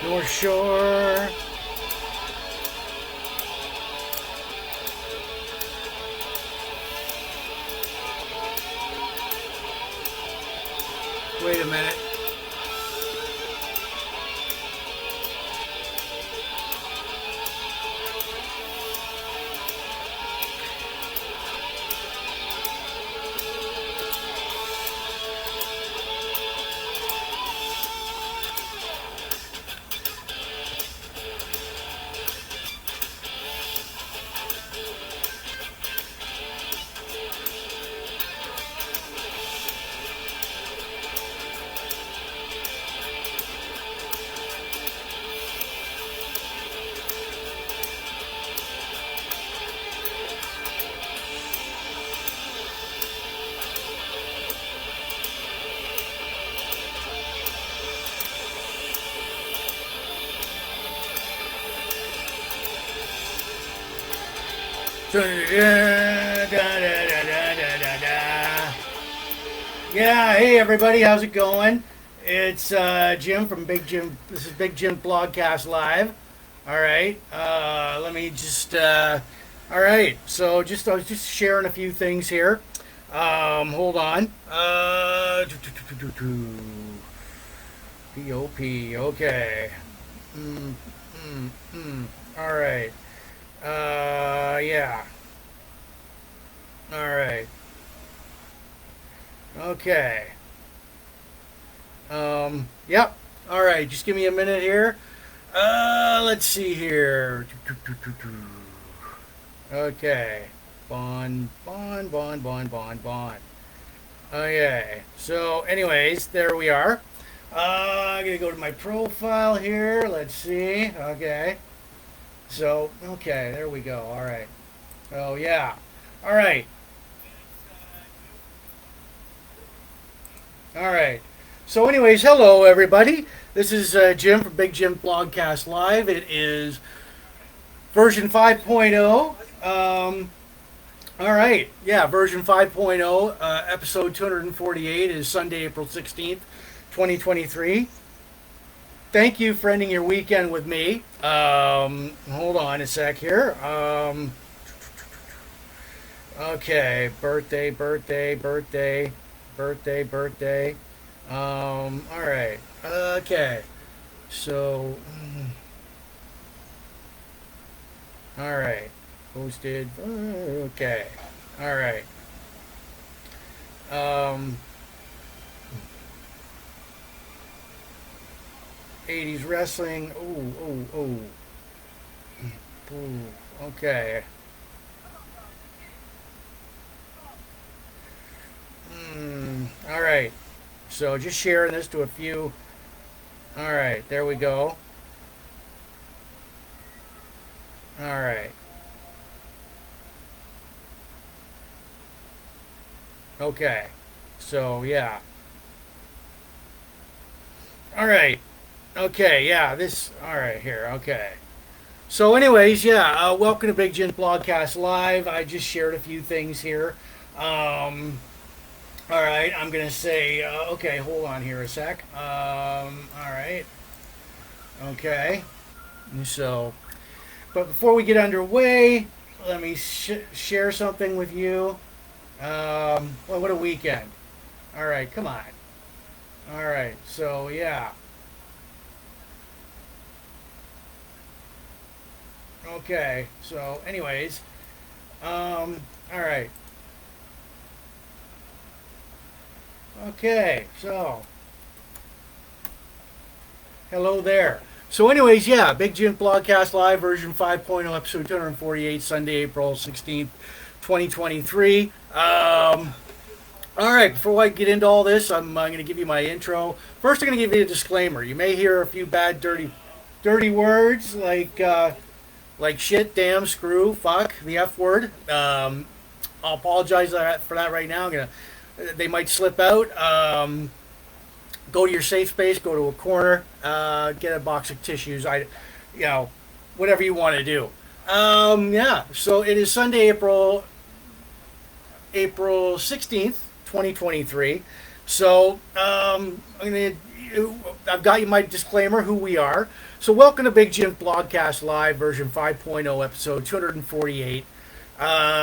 North Shore. Wait a minute. Yeah, hey everybody, how's it going? It's Jim from Big Jim. This is Big Jim Blogcast Live. All right, let me just. All right, so I was just sharing a few things here. Hold on. POP. Okay. Mm, All right. Yeah. All right. Okay. Yep. All right. Just give me a minute here. Let's see here. Okay. Bond. Okay. So, anyways, there we are. I'm gonna go to my profile here. Let's see. Okay. So, okay, there we go. All right. Oh yeah. All right. All right. So, anyways, hello everybody. This is Jim from Big Jim Blogcast Live. It is version 5.0. All right. Yeah, version 5.0. Episode 248 is Sunday, April 16th, 2023. Thank you for ending your weekend with me. Hold on a sec here. Okay, birthday. All right. Okay. So, all right. Posted. Okay. All right. Um, 80s wrestling. Ooh. Okay. All right. So just sharing this to a few. All right. There we go. All right. Okay. So yeah. All right. Okay. Yeah. This. All right. Here. Okay. So, anyways, yeah. Welcome to Big Jim Blogcast Live. I just shared a few things here. All right. I'm gonna say. Okay. Hold on here a sec. All right. Okay. So, but before we get underway, let me share something with you. Well, what a weekend. All right, come on. All right, so yeah. Okay, so, anyways, all right. Okay, so, hello there. So, anyways, yeah, Big Jim Blogcast Live version 5.0, episode 248, Sunday, April 16th, 2023. All right, before I get into all this, I'm going to give you my intro. First, I'm going to give you a disclaimer. You may hear a few bad, dirty words like shit, damn, screw, fuck, the F word. I'll apologize for that right now. They might slip out. Go to your safe space. Go to a corner. Get a box of tissues. You know, whatever you want to do. Yeah. So it is Sunday, April 16th, 2023. So I'm gonna I've got you my disclaimer who we are. So welcome to Big Jims Blogcast Live version 5.0 episode 248.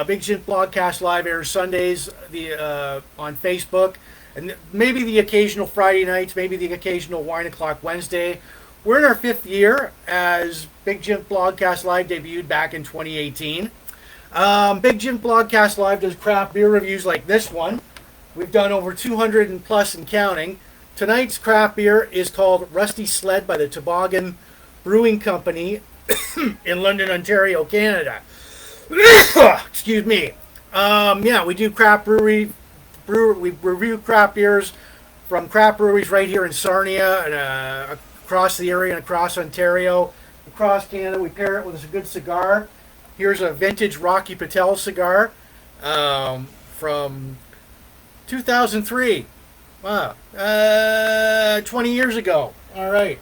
Big Jims Blogcast Live airs Sundays on Facebook, and maybe the occasional Friday nights, maybe the occasional wine o'clock Wednesday. We're in our 5th year as Big Jims Blogcast Live debuted back in 2018. Big Jims Blogcast Live does craft beer reviews like this one. We've done over 200 and plus and counting. Tonight's craft beer is called Rusty Sled by the Toboggan Brewing Company in London, Ontario, Canada. Excuse me. We do craft we review craft beers from craft breweries right here in Sarnia and across the area and across Ontario, across Canada. We pair it with a good cigar. Here's a vintage Rocky Patel cigar from 2003. Wow. 20 years ago. All right.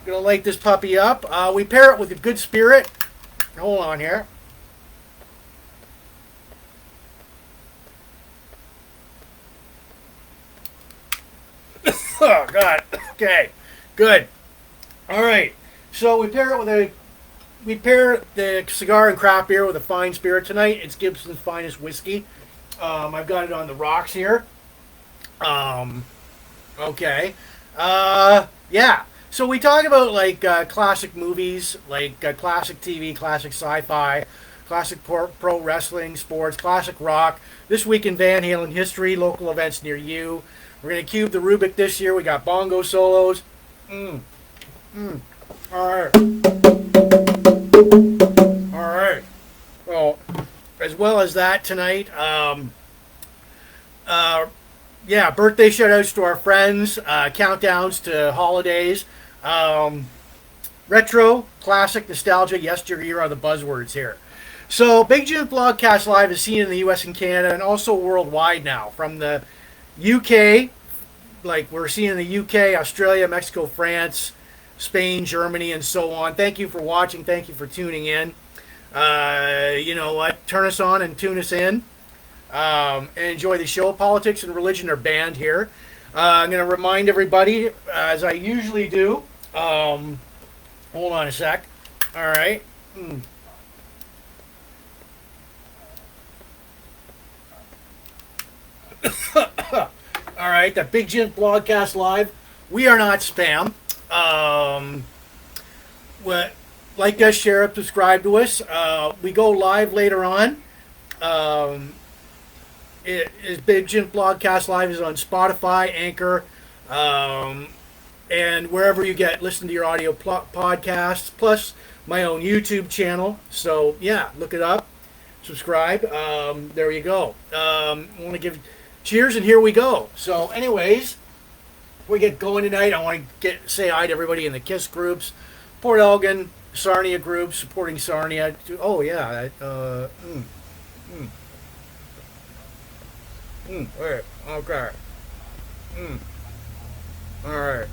Gonna light this puppy up. We pair it with a good spirit. Hold on here. Oh, God. Okay. Good. All right. So we pair the cigar and craft beer with a fine spirit. Tonight it's Gibson's Finest Whiskey. I've got it on the rocks here. Okay. Yeah. So we talk about like classic movies, like classic TV, classic sci-fi, classic pro wrestling, sports, classic rock. This week in Van Halen history, local events near you. We're going to cube the rubick this year. We got bongo solos. All right. All right. Well, as well as that tonight, birthday shout-outs to our friends, countdowns to holidays, retro, classic, nostalgia, yesteryear are the buzzwords here. So, Big Jims Blogcast Live is seen in the U.S. and Canada and also worldwide now. From the UK, like we're seeing in the UK, Australia, Mexico, France, Spain, Germany, and so on. Thank you for watching. Thank you for tuning in. You know what? Turn us on and tune us in. And enjoy the show. Politics and religion are banned here. I'm going to remind everybody, as I usually do. Hold on a sec. All right. All right. The Big Jims Blogcast Live. We are not spam. Like us, share up, subscribe to us. We go live later on. Big Jims Blogcast Live is on Spotify, Anchor, and wherever you listen to your audio podcasts, plus my own YouTube channel. So yeah, look it up, subscribe. There you go. I want to give cheers, and here we go. So anyways, before we get going tonight, I want to say hi to everybody in the KISS groups, Port Elgin, Sarnia groups, supporting Sarnia. Oh yeah, wait, okay. All right.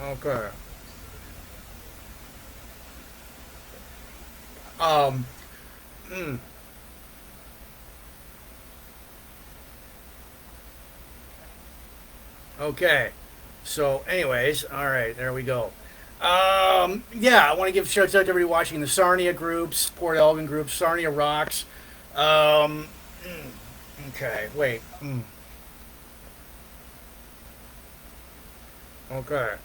Okay. Okay. So, anyways, all right, there we go. Yeah, I want to give shouts out to everybody watching the Sarnia groups, Port Elgin groups, Sarnia Rocks. Okay, wait. Okay.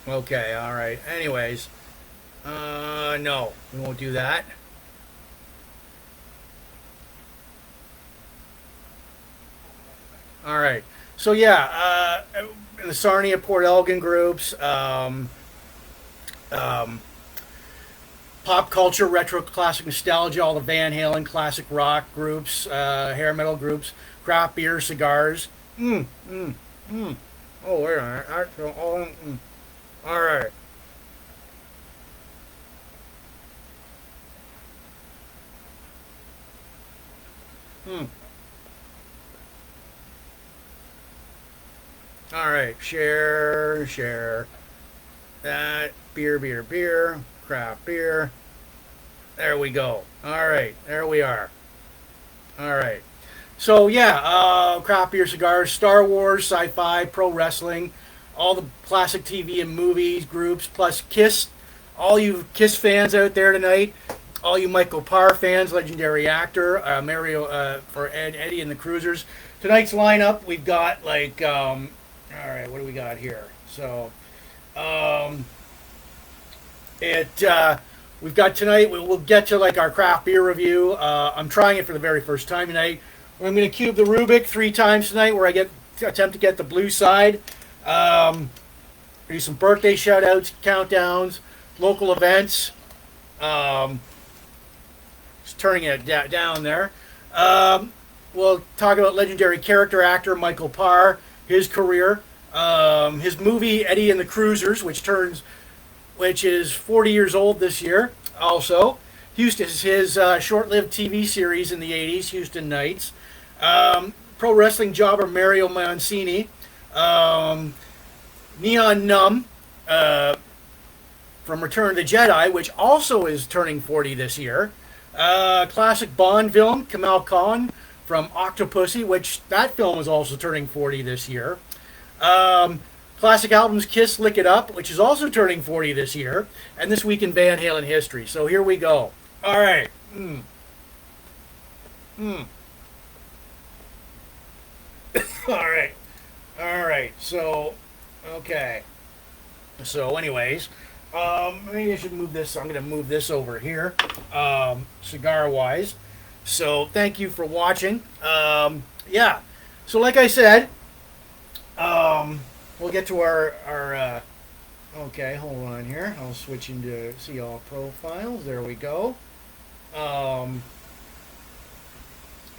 Okay, all right. Anyways, no, we won't do that. All right. So yeah, in the Sarnia, Port Elgin groups, pop culture, retro, classic, nostalgia, all the Van Halen, classic rock groups, hair metal groups, craft beer, cigars. Oh, wait a minute. All right. All right. Share. That. Beer. Craft beer. There we go. All right. There we are. All right. So, yeah, craft beer, cigars, Star Wars, sci-fi, pro wrestling, all the classic TV and movies, groups, plus Kiss. All you Kiss fans out there tonight, all you Michael Pare fans, legendary actor, Mario for Eddie and the Cruisers. Tonight's lineup, we've got like, all right, what do we got here? So, we've got tonight, we'll get to like our craft beer review. I'm trying it for the very first time tonight. I'm going to cube the rubick 3 times tonight, where I attempt to get the blue side. Do some birthday shout-outs, countdowns, local events. Just turning it down there. We'll talk about legendary character actor Michael Pare, his career, his movie Eddie and the Cruisers, which is 40 years old this year. Also, his short-lived TV series in the 80s, Houston Knights. Pro wrestling jobber Mario Mancini. Nunb from Return of the Jedi, which also is turning 40 this year. Classic Bond film, Kamal Khan from Octopussy, which that film is also turning 40 this year. Classic albums Kiss, Lick It Up, which is also turning 40 this year. And This Week in Van Halen History. So here we go. All right. All right. So, okay. So, anyways, maybe I should move this. I'm going to move this over here, cigar-wise. So, thank you for watching. Yeah. So, like I said, we'll get to our okay, hold on here. I'll switch into see all profiles. There we go. All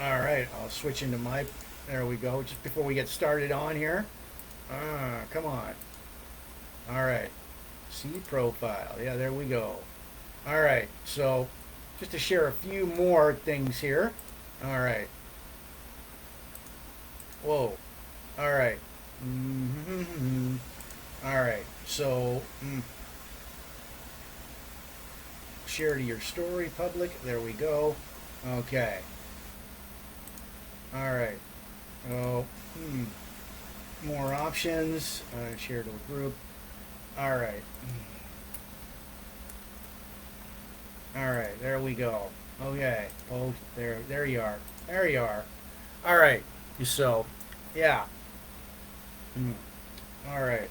right, I'll switch into my. There we go. Just before we get started on here. Come on. All right. See profile. Yeah, there we go. All right. So, just to share a few more things here. All right. Whoa. All right. All right. So, share to your story, public. There we go. Okay. All right. Oh, more options. Share to a group. All right. All right. There we go. Okay. Oh, there you are. There you are. All right. So, yeah. All right.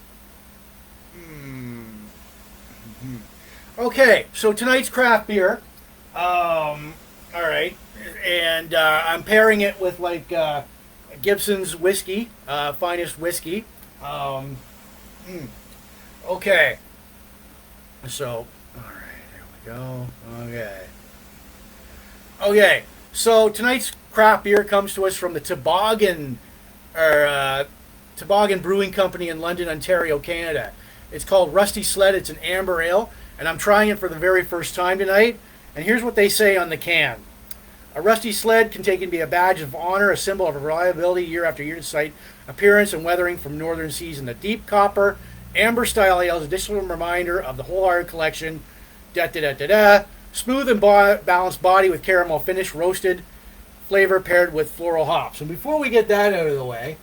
Okay. So tonight's craft beer. All right. And I'm pairing it with like Gibson's whiskey, finest whiskey. Okay. So, all right, there we go. Okay. Okay. So tonight's craft beer comes to us from the Toboggan Brewing Company in London, Ontario, Canada. It's called Rusty Sled. It's an amber ale, and I'm trying it for the very first time tonight. And here's what they say on the can. A rusty sled can take and be a badge of honor, a symbol of reliability year after year, despite appearance and weathering from northern seas. And the deep copper amber style ale is an additional reminder of the wholehearted collection. Smooth and balanced body with caramel finish, roasted flavor paired with floral hops. And before we get that out of the way,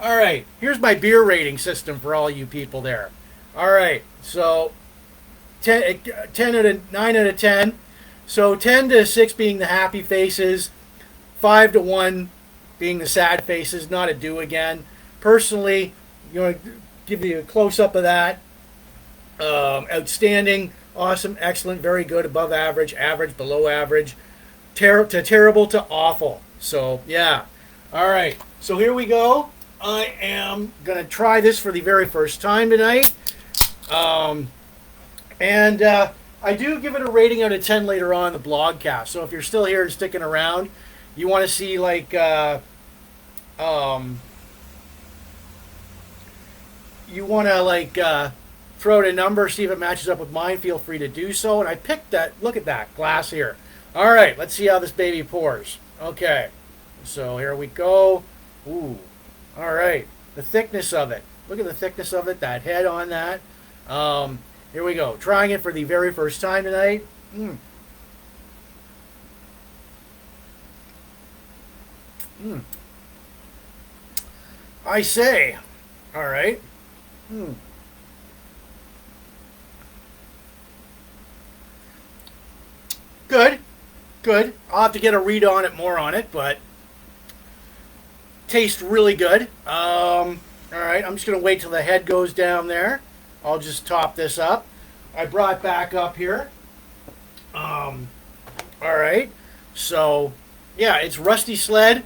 all right, here's my beer rating system for all you people there. All right, so 9 out of 10. So 10 to 6 being the happy faces, 5 to 1 being the sad faces, not a do again. Personally, you know, give you a close-up of that. Outstanding, awesome, excellent, very good, above average, average, below average, terrible to awful. So, yeah. All right, so here we go. I am going to try this for the very first time tonight. I do give it a rating out of 10 later on in the blogcast. So if you're still here and sticking around, you want to see like you want to like throw out a number, see if it matches up with mine, feel free to do so. And I picked that. Look at that glass here. All right, let's see how this baby pours. Okay, so here we go. Ooh, all right, the thickness of it. Look at the thickness of it, that head on that. Here we go. Trying it for the very first time tonight. Mm. Mm. I say. All right. Mm. Good. Good. I'll have to get a read on it, more on it, but tastes really good. All right, I'm just going to wait till the head goes down there. I'll just top this up. I brought back up here. All right. So, yeah, it's Rusty Sled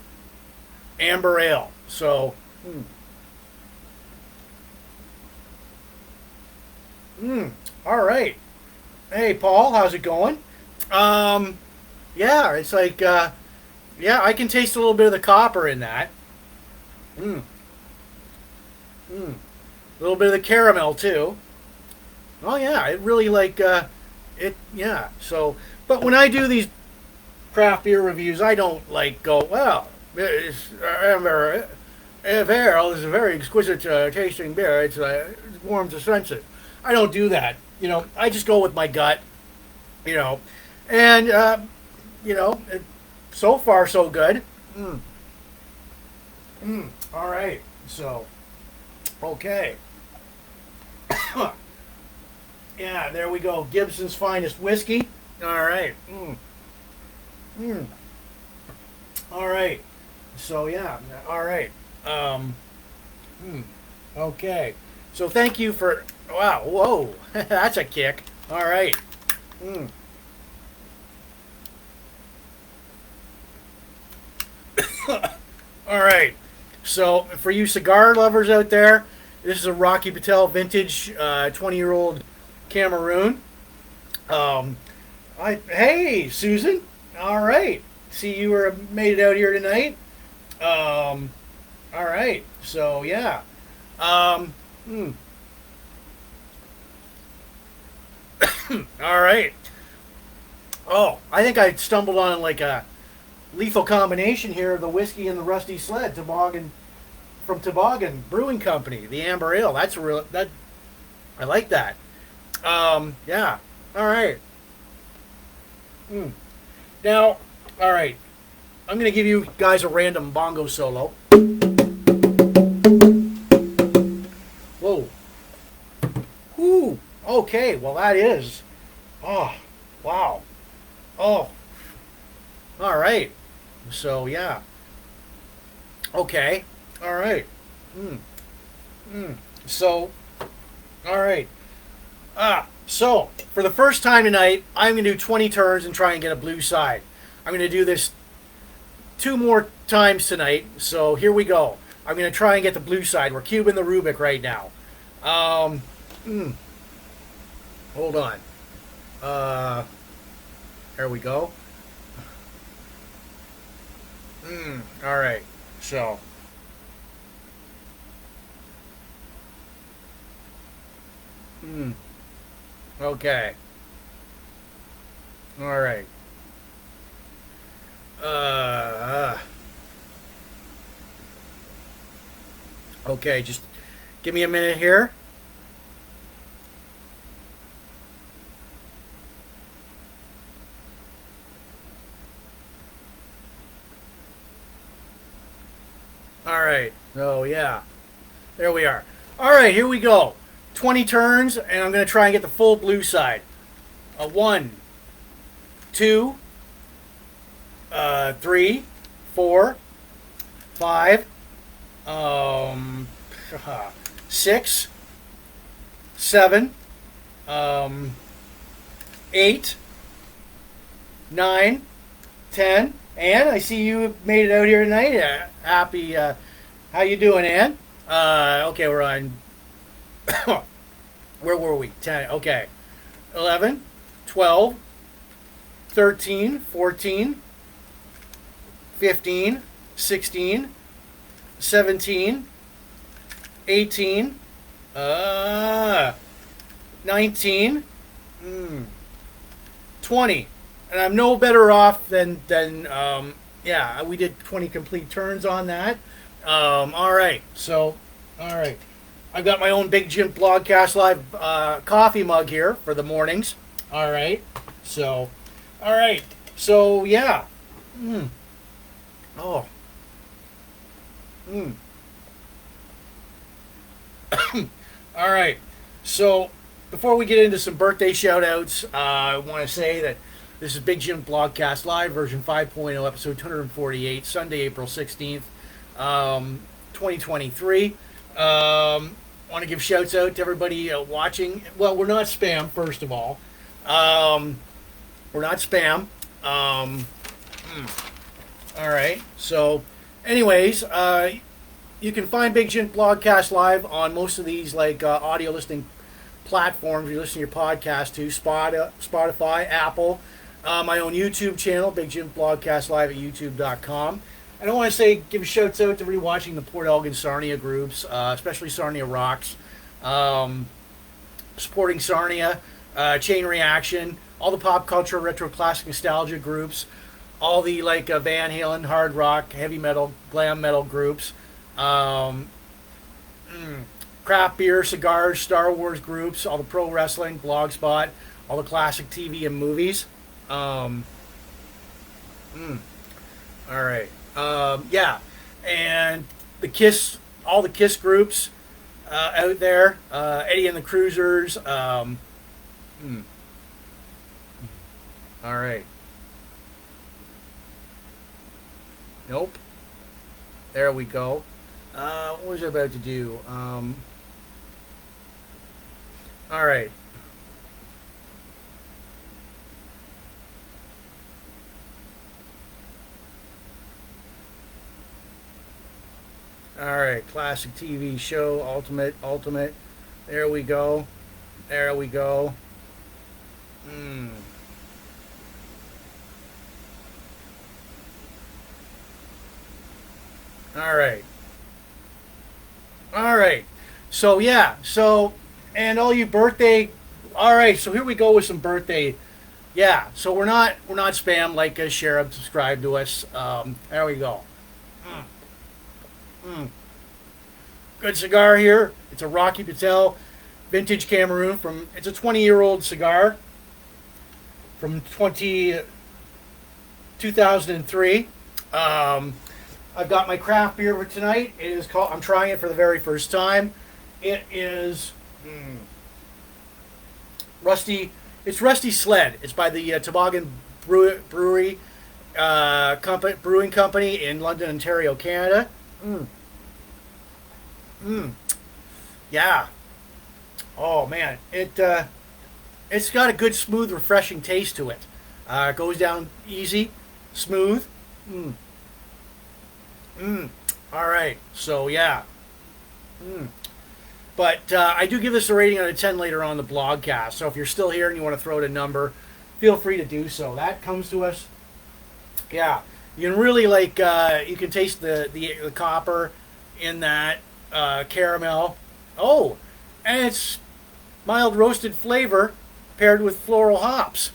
Amber Ale. So, all right. Hey, Paul, how's it going? Yeah, it's like, yeah, I can taste a little bit of the copper in that. Mm. Mm. A little bit of the caramel too. Oh yeah, it really like it. Yeah. So, but when I do these craft beer reviews, I don't like go well. It's Amber Ale is a very exquisite tasting beer. It warms the senses. I don't do that. You know, I just go with my gut. You know, and you know, so far so good. Mm. Mm. All right. So, okay. Yeah, there we go. Gibson's Finest Whiskey. All right. Mm. Mm. All right. So, yeah. All right. Okay. So, thank you for... Wow. Whoa. That's a kick. All right. Mm. All right. So, for you cigar lovers out there, this is a Rocky Patel vintage 20-year-old Cameroon. Hey, Susan. All right. See, you were made it out here tonight. All right. So, yeah. Hmm. All right. Oh, I think I stumbled on like a lethal combination here of the whiskey and the Rusty Sled Toboggan from Toboggan Brewing Company, the Amber Ale. That's real. That I like that. Yeah. All right. Now, all right. I'm gonna give you guys a random bongo solo. Whoa. Whoo. Okay. Well, that is. Oh. Wow. Oh. All right. So yeah. Okay. All right. So, all right. So for the first time tonight, I'm gonna do 20 turns and try and get a blue side. I'm gonna do this 2 more times tonight. So here we go. I'm gonna try and get the blue side. We're cubing the rubick right now. Hold on. There we go. All right. So. Okay. All right. Okay, just give me a minute here. All right. Oh, yeah. There we are. All right, here we go. 20 turns, and I'm going to try and get the full blue side. 1, 2, 3, 4, 5, 6, 7, 8, 9, 10. Ann, I see you made it out here tonight. Happy. How you doing, Ann? Okay, we're on. Where were we? 10. Okay. 11, 12, 13, 14, 15, 16, 17, 18, 19, 20. And I'm no better off than yeah, we did 20 complete turns on that. All right. So, all right. I've got my own Big Jim Blogcast Live coffee mug here for the mornings. All right. So, all right. So, yeah. Oh. All right. So, before we get into some birthday shout-outs, I want to say that this is Big Jim Blogcast Live, version 5.0, episode 248, Sunday, April 16th, 2023. Want to give shouts out to everybody watching. Well, we're not spam, first of all. We're not spam. All right. So, anyways, you can find Big Jim Blogcast Live on most of these like audio listening platforms you listen to your podcast to, Spotify, Apple, my own YouTube channel, Big Jim Blogcast Live at youtube.com. And I want to say, give shouts out to everybody watching the Port Elgin Sarnia groups, especially Sarnia Rocks, supporting Sarnia, Chain Reaction, all the pop culture, retro classic nostalgia groups, all the like Van Halen, hard rock, heavy metal, glam metal groups, craft beer, cigars, Star Wars groups, all the pro wrestling, Blogspot, all the classic TV and movies. All right. Yeah. And the Kiss, all the Kiss groups out there, Eddie and the Cruisers. All right. Nope. There we go. What was I about to do? All right. All right. Classic TV show, Ultimate. There we go. There we go. All right. All right. So, yeah. So, and all you birthday. All right. So here we go with some birthday. Yeah. So we're not spam. Like us, share, subscribe to us. There we go. Good cigar here. It's a Rocky Patel vintage Cameroon it's a 20-year-old cigar from 2003. I've got my craft beer for tonight. It is called, I'm trying it for the very first time. It is It's Rusty Sled. It's by the Toboggan Brewing Company in London, Ontario, Canada. Yeah. Oh man, it's got a good, smooth, refreshing taste to it. It goes down easy, smooth. All right. So yeah. But I do give this a rating out of 10 later on the blogcast. So if you're still here and you want to throw out a number, feel free to do so. That comes to us. Yeah. You can really like you can taste the copper in that caramel. Oh, and it's mild roasted flavor paired with floral hops.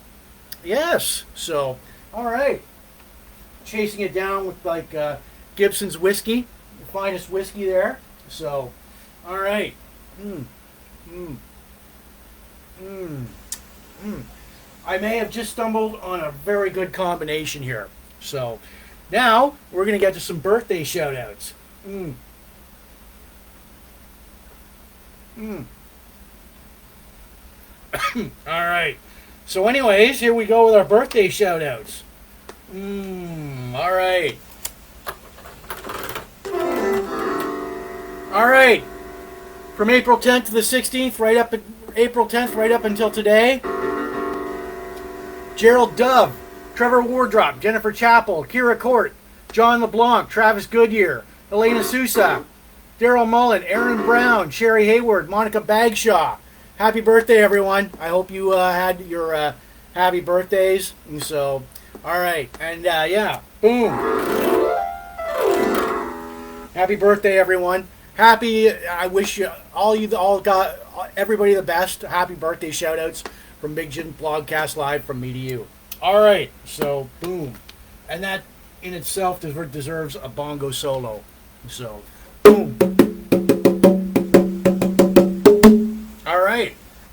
Yes. So, all right. Chasing it down with like Gibson's whiskey, the finest whiskey there. So, all right. I may have just stumbled on a very good combination here. So, now we're going to get to some birthday shout-outs. All right. So anyways, here we go with our birthday shout-outs. All right. All right. From April 10th to the 16th, April 10th, right up until today. Gerald Dove, Trevor Wardrop, Jennifer Chappell, Kira Court, John LeBlanc, Travis Goodyear, Elena Sousa, Daryl Mullen, Aaron Brown, Sherry Hayward, Monica Bagshaw. Happy birthday, everyone. I hope you had your happy birthdays. And so, all right. And yeah, boom. Happy birthday, everyone. I wish you all got everybody the best. Happy birthday shout outs from Big Jim Blogcast Live from me to you. All right. So, boom. And that in itself deserves a bongo solo. So, boom.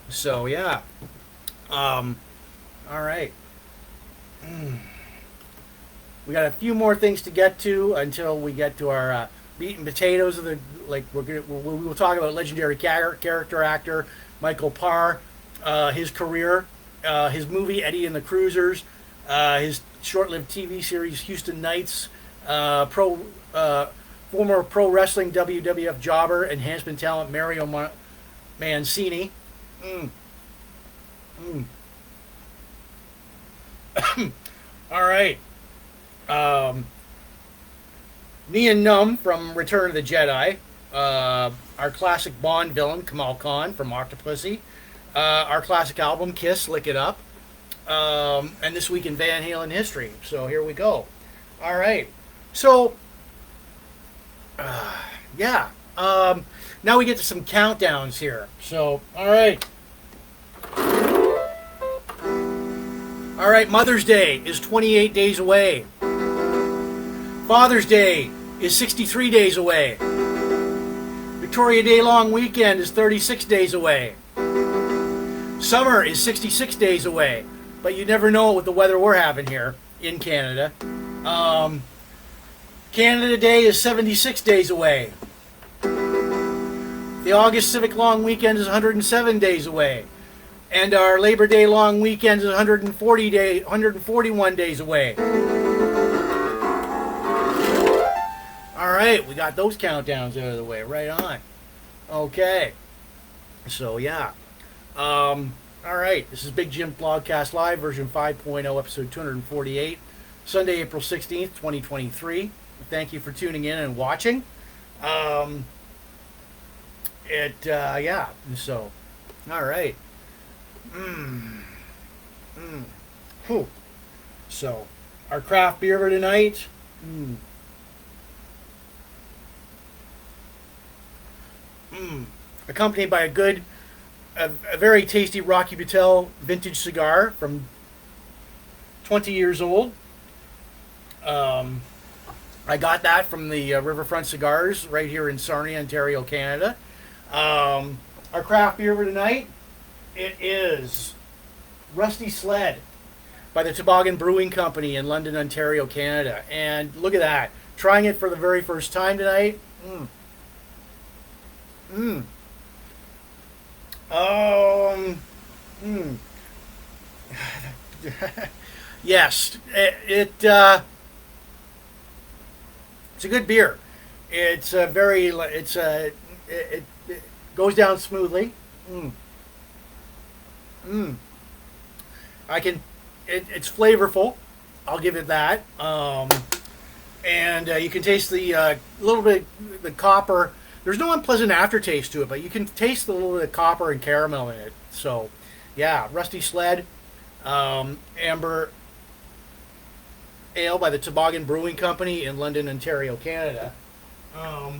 So yeah. All right. We got a few more things to get to until we get to our meat and potatoes of the like. We will talk about legendary character actor Michael Pare, his career, his movie Eddie and the Cruisers, his short-lived TV series Houston Knights, former pro wrestling WWF jobber, enhancement talent Mario Mancini. Mm. Mm. All right. Nunb from Return of the Jedi. Our classic Bond villain, Kamal Khan from Octopussy. Our classic album, Kiss, Lick It Up. And This Week in Van Halen History. So here we go. All right. So, yeah. Now we get to some countdowns here. So, all right. All right, Mother's Day is 28 days away. Father's Day is 63 days away. Victoria Day long weekend is 36 days away. Summer is 66 days away. But you never know with the weather we're having here in Canada. Canada Day is 76 days away. The August Civic long weekend is 107 days away. And our Labor Day long weekend is 141 days away. All right, we got those countdowns out of the way. Right on. Okay. So, yeah. All right, this is Big Jim Blogcast Live, version 5.0, episode 248, Sunday, April 16th, 2023. Thank you for tuning in and watching. Yeah, so, all right. Whew. So, our craft beer for tonight. Accompanied by a very tasty Rocky Patel vintage cigar from 20 years old. I got that from the Riverfront Cigars right here in Sarnia, Ontario, Canada. Our craft beer for tonight, it is Rusty Sled by the Toboggan Brewing Company in London, Ontario, Canada. And look at that. Trying it for the very first time tonight. Yes, it's a good beer. It's it goes down smoothly. It's flavorful. I'll give it that. And you can taste the little bit the copper. There's no unpleasant aftertaste to it, but you can taste the little bit of copper and caramel in it. So, yeah, Rusty Sled, Amber Ale by the Toboggan Brewing Company in London, Ontario, Canada. All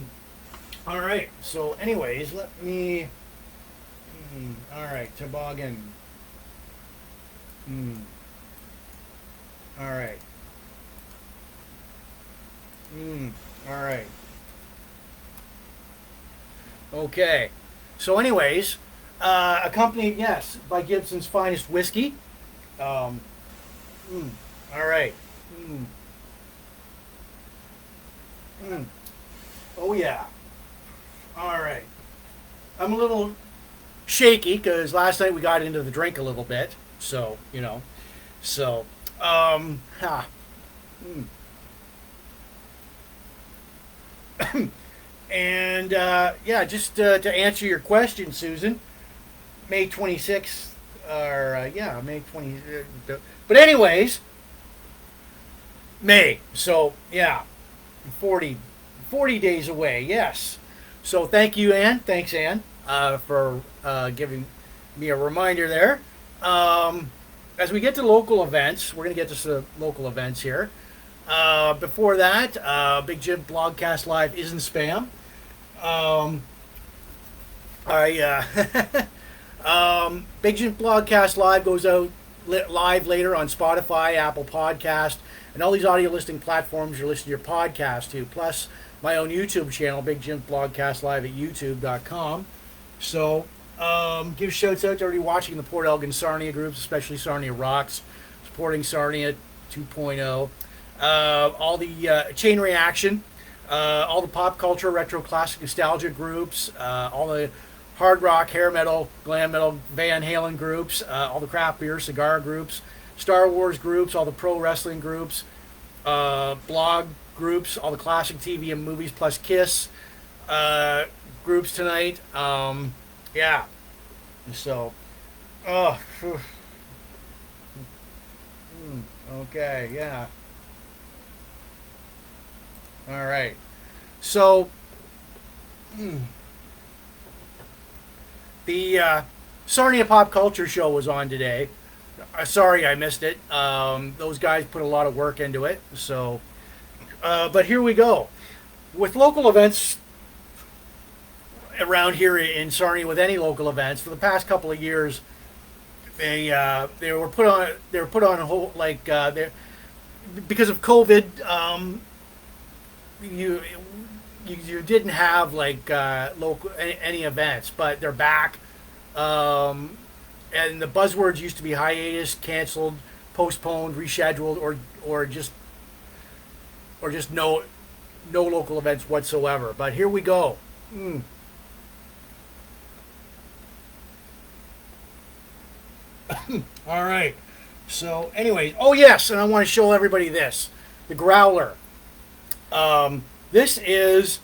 right. So, anyways, let me. All right, Toboggan. All right. All right. Okay. So, anyways, accompanied, yes, by Gibson's finest whiskey. All right. Oh, yeah. All right. I'm a little shaky because last night we got into the drink a little bit. So, you know. So, And, yeah, just to answer your question, Susan, May 26th, or, May 20th. But anyways, May. So, yeah, 40 days away, yes. So thank you, Ann. Thanks, Ann, for giving me a reminder there. As we get to local events, we're going to get to some local events here. Before that, Big Jim Blogcast Live isn't spam. Big Jim Blogcast Live goes out live later on Spotify, Apple Podcast, and all these audio listening platforms you're listening to your podcast to, plus my own YouTube channel, Big Jim Blogcast Live at youtube.com. So, Give shouts out to everybody watching the Port Elgin Sarnia groups, especially Sarnia Rocks, supporting Sarnia 2.0. All the Chain Reaction, all the pop culture, retro, classic, nostalgia groups, all the hard rock, hair metal, glam metal, Van Halen groups, all the craft beer, cigar groups, Star Wars groups, all the pro wrestling groups, blog groups, all the classic TV and movies, plus Kiss groups tonight. Yeah. So, oh, okay, yeah. All right. So, the Sarnia Pop Culture Show was on today. Sorry I missed it. Those guys put a lot of work into it. So, but here we go. With local events around here in Sarnia, with any local events for the past couple of years, they were put on a whole because of COVID. You didn't have local any events, but they're back. And the buzzwords used to be hiatus, canceled, postponed, rescheduled, or just no local events whatsoever. But here we go. All right. So, anyway, oh yes, and I want to show everybody this, the growler. This is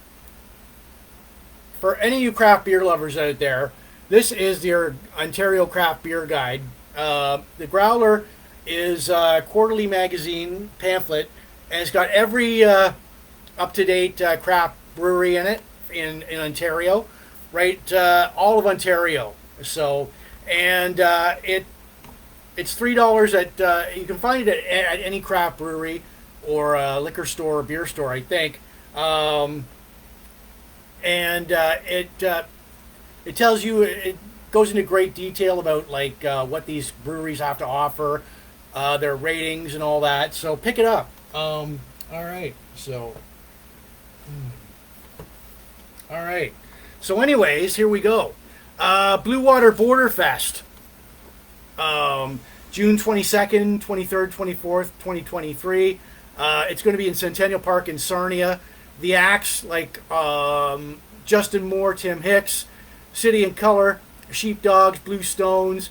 for any of you craft beer lovers out there. This is your Ontario Craft Beer Guide. The growler is a quarterly magazine pamphlet, and it's got every up-to-date craft brewery in it in Ontario, right? All of Ontario. So, and it's $3 at you can find it at any craft brewery or liquor store or beer store, I think. It tells you, it goes into great detail about what these breweries have to offer, their ratings and all that. So pick it up. All right. So, all right. So, anyways, here we go. Blue Water Border Fest. June 22nd, 23rd, 24th, 2023. It's going to be in Centennial Park in Sarnia. The acts Justin Moore, Tim Hicks, City and Color, Sheepdogs, Blue Stones.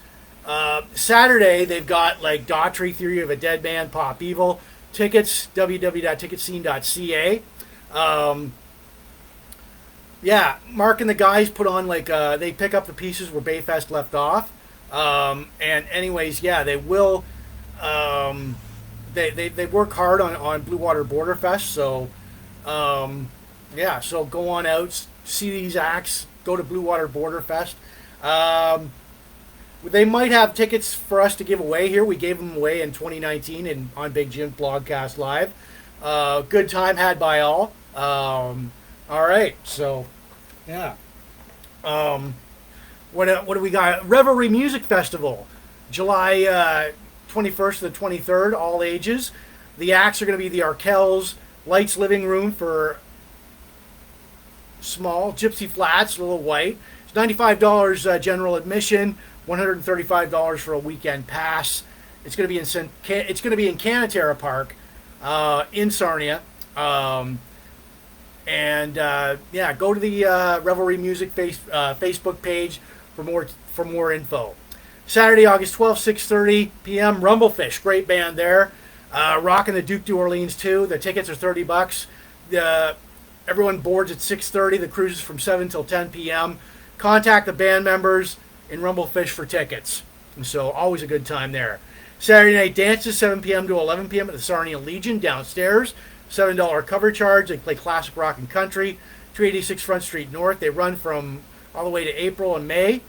Saturday they've got Daughtry, Theory of a Dead Man, Pop Evil. Tickets, www.ticketscene.ca. Yeah, Mark and the guys put on they pick up the pieces where Bayfest left off. And anyways, yeah, they will. They work hard on Blue Water Border Fest. So, yeah, so go on out, see these acts, go to Blue Water Border Fest. They might have tickets for us to give away here. We gave them away in 2019 on Big Jims Blogcast Live. Good time had by all. All right, so yeah. What do we got? Revelry Music Festival, July 21st to the 23rd, all ages. The acts are going to be the Arkells, Lights Living Room for small, Gypsy Flats, Little White. It's $95 general admission, $135 for a weekend pass. It's going to be in Canatera Park in Sarnia. Yeah, go to the Revelry Music Facebook page for more info. Saturday, August 12th, 6:30 p.m. Rumblefish, great band there. Rocking the Duke d'Orleans too. The tickets are $30. Everyone boards at 6:30. The cruise is from 7 till 10 p.m. Contact the band members in Rumblefish for tickets. And so always a good time there. Saturday night dances, 7 p.m. to 11 p.m. at the Sarnia Legion downstairs. $7 cover charge. They play classic rock and country. 286 Front Street North. They run from all the way to April and May.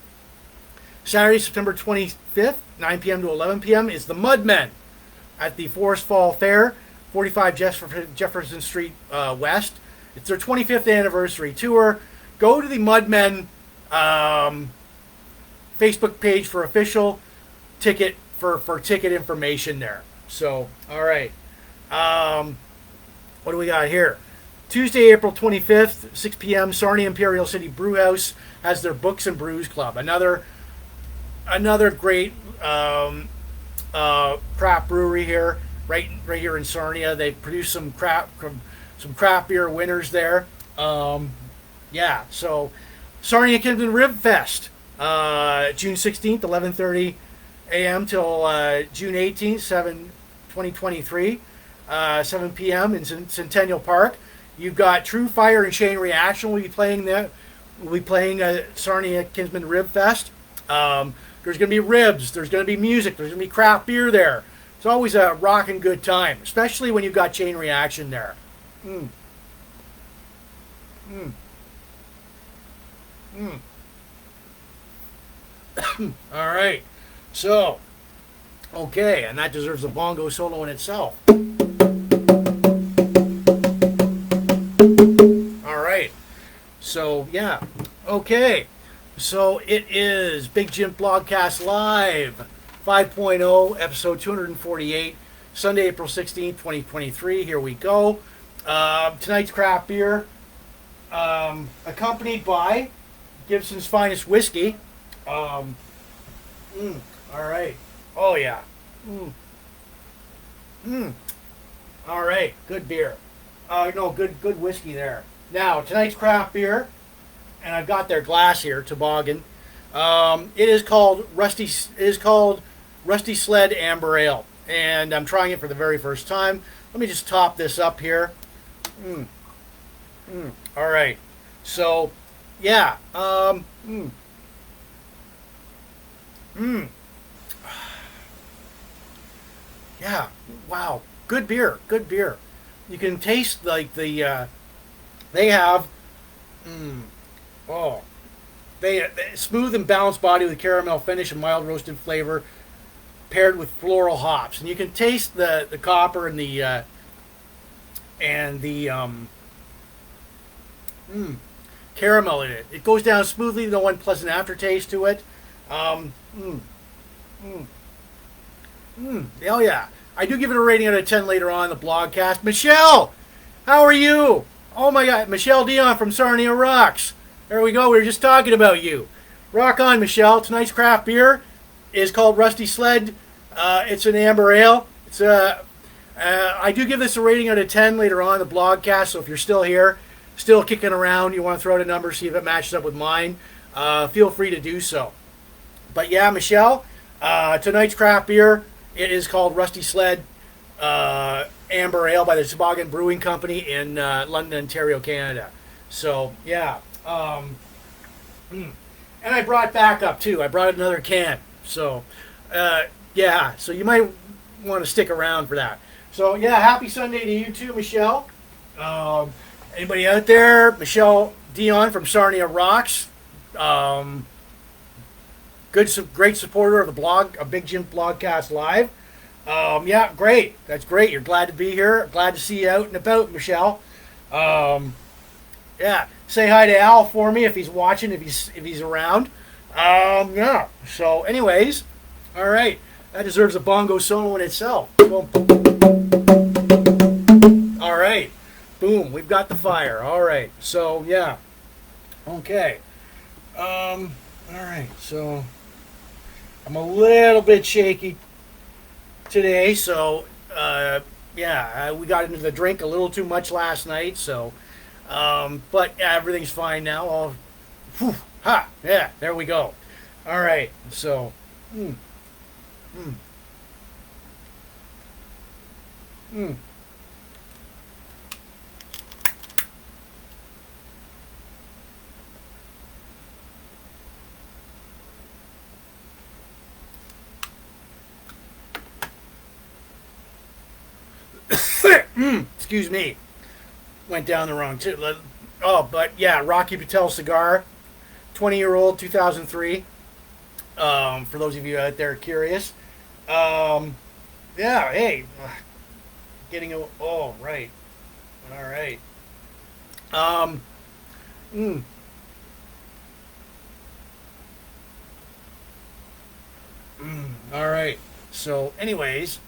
Saturday, September 25th, 9 p.m. to 11 p.m. is the Mudmen at the Forest Fall Fair, 45 Jefferson Street West. It's their 25th anniversary tour. Go to the Mudmen Facebook page for official ticket for ticket information there. So, all right. What do we got here? Tuesday, April 25th, 6 p.m., Sarnia Imperial City Brewhouse has their Books and Brews Club. Another great craft brewery here, right here in Sarnia. They produce some craft beer winners there. Yeah, so Sarnia Kinsman Rib Fest, June 16th, 11:30 a.m. till June 18th, 2023, 7 p.m. in Centennial Park. You've got True Fire and Chain Reaction will be playing there. We'll be playing Sarnia Kinsman Rib Fest. There's going to be ribs. There's going to be music. There's going to be craft beer there. It's always a rocking good time, especially when you've got Chain Reaction there. Mm. Mm. Mm. All right. So, okay, and that deserves a bongo solo in itself. All right. So, yeah. Okay. So, it is Big Jim Blogcast Live 5.0, episode 248, Sunday, April 16th, 2023. Here we go. Tonight's craft beer, accompanied by Gibson's Finest Whiskey. All right. Oh, yeah. All right. Good beer. No, good whiskey there. Now, tonight's craft beer, and I've got their glass here, Toboggan. It is called Rusty Sled Amber Ale, and I'm trying it for the very first time. Let me just top this up here. All right. So, yeah. Yeah. Wow. Good beer. Good beer. You can taste like the they have they smooth and balanced body with caramel finish and mild roasted flavor paired with floral hops, and you can taste the copper and the caramel in it. It goes down smoothly, no unpleasant aftertaste to it. Oh yeah. I do give it a rating out of 10 later on in the blogcast. Michelle, how are you? Oh my God, Michelle Dion from Sarnia Rocks. There we go. We were just talking about you. Rock on, Michelle. Tonight's craft beer is called Rusty Sled. It's an amber ale. It's I do give this a rating out of 10 later on in the blogcast. So if you're still here, still kicking around, you want to throw out a number, see if it matches up with mine, feel free to do so. But yeah, Michelle, tonight's craft beer, it is called Rusty Sled Amber Ale by the Toboggan Brewing Company in London, Ontario, Canada. So, yeah. And I brought backup, too. I brought another can. So, yeah. So you might want to stick around for that. So, yeah, happy Sunday to you, too, Michelle. Anybody out there? Michelle Dion from Sarnia Rocks. Great supporter of the blog, of Big Jim Blogcast Live. Yeah, great. That's great. You're glad to be here. Glad to see you out and about, Michelle. Yeah, say hi to Al for me if he's watching, if he's around. Yeah. So, anyways, all right. That deserves a bongo solo in itself. Boom. All right. Boom. We've got the fire. All right. So, yeah. Okay. All right. So, I'm a little bit shaky today, so yeah, we got into the drink a little too much last night, so but yeah, everything's fine now. Yeah, there we go. All right, so excuse me, went down the wrong too. Oh, but yeah, Rocky Patel cigar, 20-year-old, 2003. For those of you out there curious, yeah. Hey, getting a right, all right. All right. So, anyways.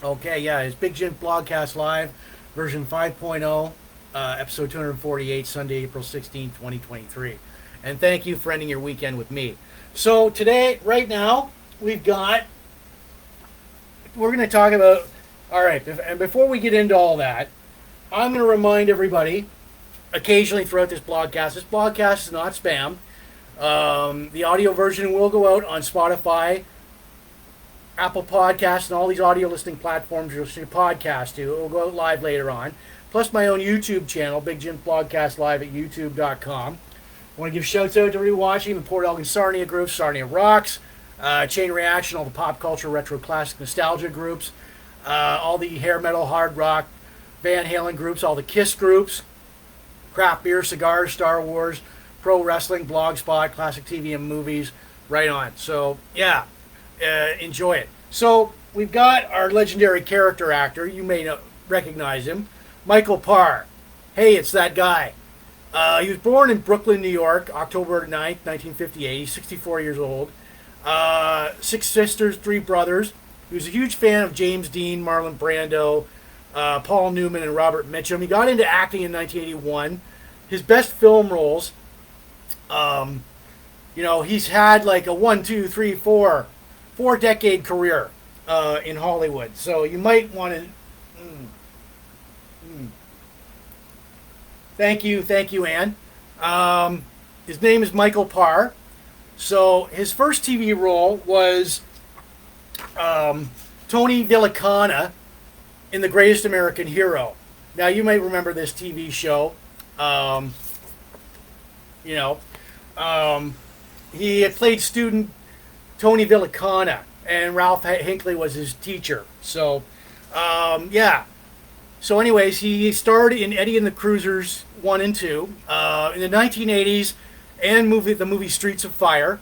Okay, yeah, it's Big Jim Blogcast Live, version 5.0. episode 248, Sunday, April 16, 2023. And thank you for ending your weekend with me. So today, right now, we're going to talk about, all right, and before we get into all that, I'm going to remind everybody, occasionally throughout this blogcast is not spam. The audio version will go out on Spotify, Apple Podcasts, and all these audio listening platforms you'll see podcast to. It will go out live later on. Plus my own YouTube channel, Big Jims Blogcast live at youtube.com. I want to give shouts out to everybody watching the Port Elgin Sarnia groups, Sarnia Rocks, Chain Reaction, all the pop culture, retro, classic, nostalgia groups, all the hair metal, hard rock, Van Halen groups, all the Kiss groups, craft beer, cigars, Star Wars, pro wrestling, blogspot, classic TV and movies, right on. So, yeah, enjoy it. So, we've got our legendary character actor. You may recognize him, Michael Pare. Hey, it's that guy. He was born in Brooklyn, New York, October 9th, 1958. He's 64 years old. 6 sisters, 3 brothers. He was a huge fan of James Dean, Marlon Brando, Paul Newman, and Robert Mitchum. He got into acting in 1981. His best film roles, he's had like a 4-decade career in Hollywood. So you might want to... Thank you, Ann. His name is Michael Pare. So his first TV role was Tony Villian-Kamal in The Greatest American Hero. Now you might remember this TV show. He had played student Tony Villian-Kamal, and Ralph Hinckley was his teacher. So, So anyways, he starred in Eddie and the Cruisers 1 and 2 in the 1980s, and the movie Streets of Fire.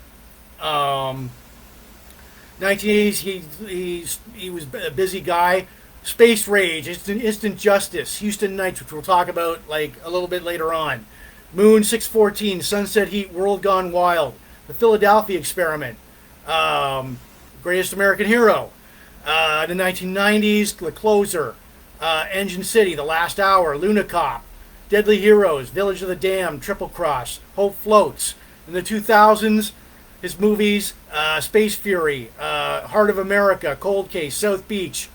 1980s, he was a busy guy. Space Rage, Instant Justice, Houston Nights, which we'll talk about like a little bit later on. Moon 614, Sunset Heat, World Gone Wild, The Philadelphia Experiment, Greatest American Hero. The 1990s, The Closer, Engine City, The Last Hour, Luna Cop, Deadly Heroes, Village of the Damned, Triple Cross, Hope Floats. In the 2000s, his movies, Space Fury, Heart of America, Cold Case, South Beach.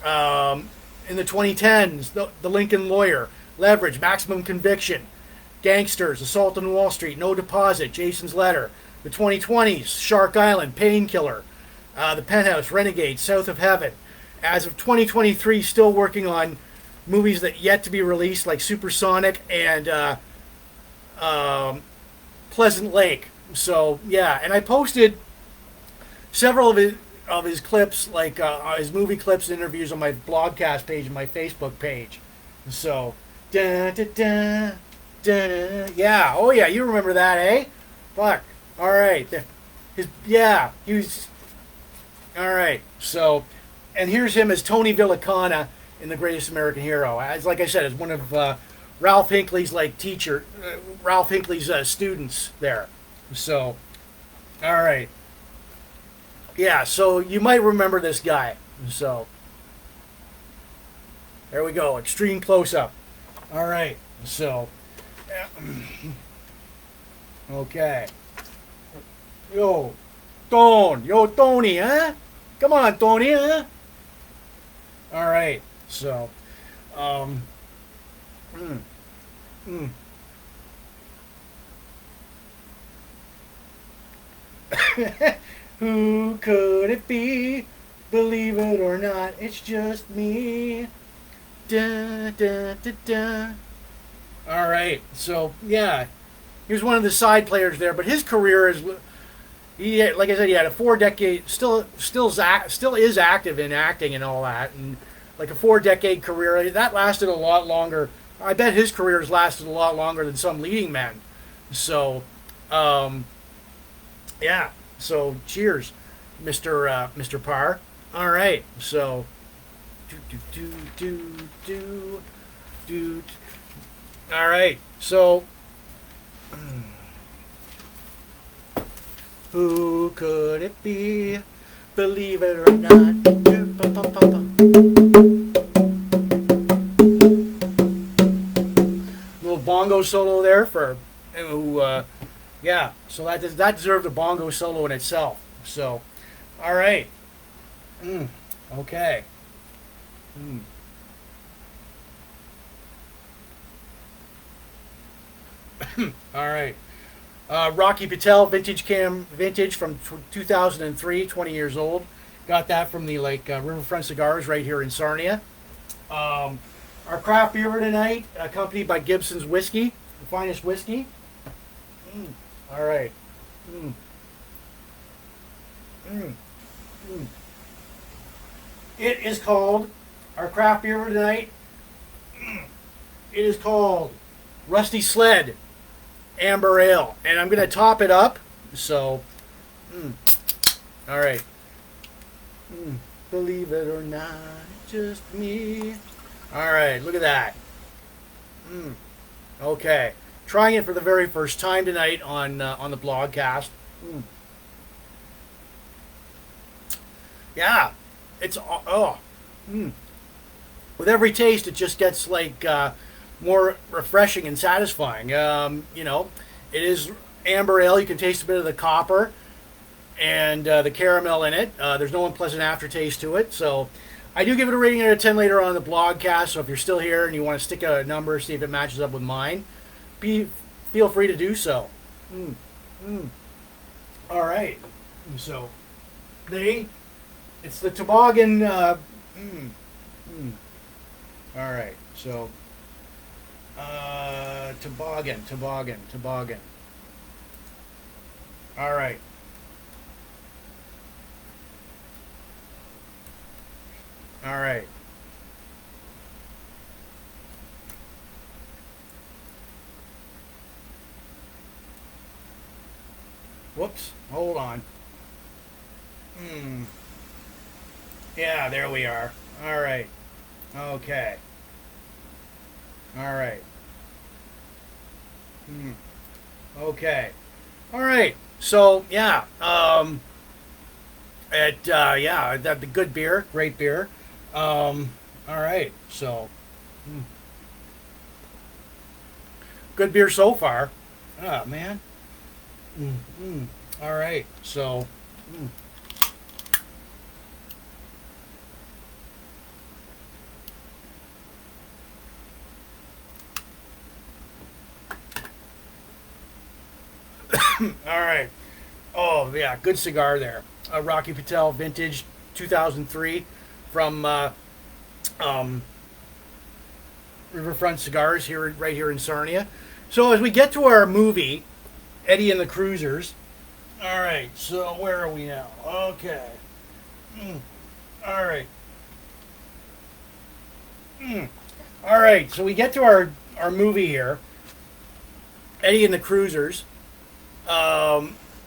In the 2010s, the Lincoln Lawyer, Leverage, Maximum Conviction, Gangsters, Assault on Wall Street, No Deposit, Jason's Letter. The 2020s, Shark Island, Painkiller, The Penthouse, Renegade, South of Heaven. As of 2023, still working on movies that yet to be released, like Supersonic and Pleasant Lake. So yeah, and I posted several of his clips, like his movie clips and interviews, on my blogcast page and my Facebook page. So, yeah, oh yeah, you remember that, eh? Fuck. All right, he was. All right, so, and here's him as Tony Villian-Kamal in The Greatest American Hero. As like I said, as one of Ralph Hinckley's Ralph Hinckley's students there. So, all right. Yeah, so you might remember this guy. So, there we go. Extreme close-up. All right. So, okay. Yo, Tony, huh? Come on, Tony, huh? All right. So, Who could it be? Believe it or not, it's just me. Da, da, da, da. All right, so yeah, he was one of the side players there, but his career is, like I said, he had a 4-decade, still is active in acting and all that, and like a 4-decade career that lasted a lot longer. I bet his career has lasted a lot longer than some leading men. So, yeah. So, cheers, Mr. Pare. All right. So, all right. So, who could it be? Believe it or not. solo there for who. Yeah, so that deserved a bongo solo in itself. So, all right. Okay. All right. Rocky Patel vintage from 2003, 20 years old. Got that from the Riverfront Cigars right here in Sarnia. Our craft beer tonight, accompanied by Gibson's whiskey, the finest whiskey. All right. It is called, our craft beer tonight, it is called Rusty Sled Amber Ale. And I'm going to top it up. So, all right. Believe it or not, just me. All right, look at that. Okay. Trying it for the very first time tonight on the blogcast. Yeah, it's with every taste, it just gets more refreshing and satisfying. It is amber ale. You can taste a bit of the copper and the caramel in it. There's no unpleasant aftertaste to it. So I do give it a rating out of 10 later on the blogcast. So if you're still here and you want to stick a number, see if it matches up with mine, feel free to do so. All right. So it's the toboggan. All right. So toboggan. All right. All right. Whoops. Hold on. Yeah, there we are. All right. Okay. All right. Okay. All right. So, yeah. The good beer. Great beer. All right. So, good beer so far. Oh, man. All right. So, all right. Oh, yeah. Good cigar there. Rocky Patel vintage 2003 from Riverfront Cigars right here in Sarnia. So as we get to our movie, Eddie and the Cruisers. All right. So where are we now? Okay. All right. All right. So we get to our movie here, Eddie and the Cruisers.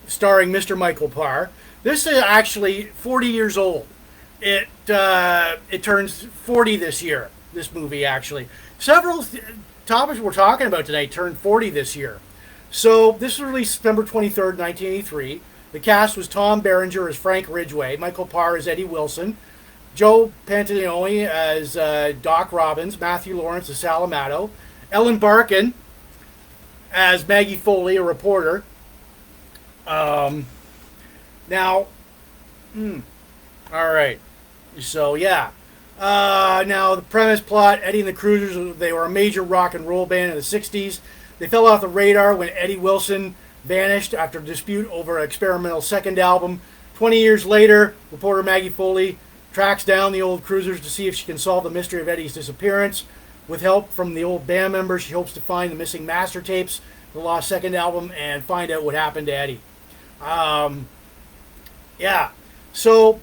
Starring Mr. Michael Pare. This is actually 40 years old. It turns 40 this year. This movie actually. Several topics we're talking about today turned 40 this year. So this was released September 23rd, 1983. The cast was Tom Berenger as Frank Ridgway, Michael Pare as Eddie Wilson, Joe Pantaleone as Doc Robbins, Matthew Lawrence as Sal Amato, Ellen Barkin as Maggie Foley, a reporter. Now, all right. So, yeah. Now, the premise plot, Eddie and the Cruisers, they were a major rock and roll band in the 60s. They fell off the radar when Eddie Wilson vanished after a dispute over an experimental second album. 20 years later, reporter Maggie Foley tracks down the old Cruisers to see if she can solve the mystery of Eddie's disappearance. With help from the old band members, she hopes to find the missing master tapes, the lost second album, and find out what happened to Eddie. Yeah. So,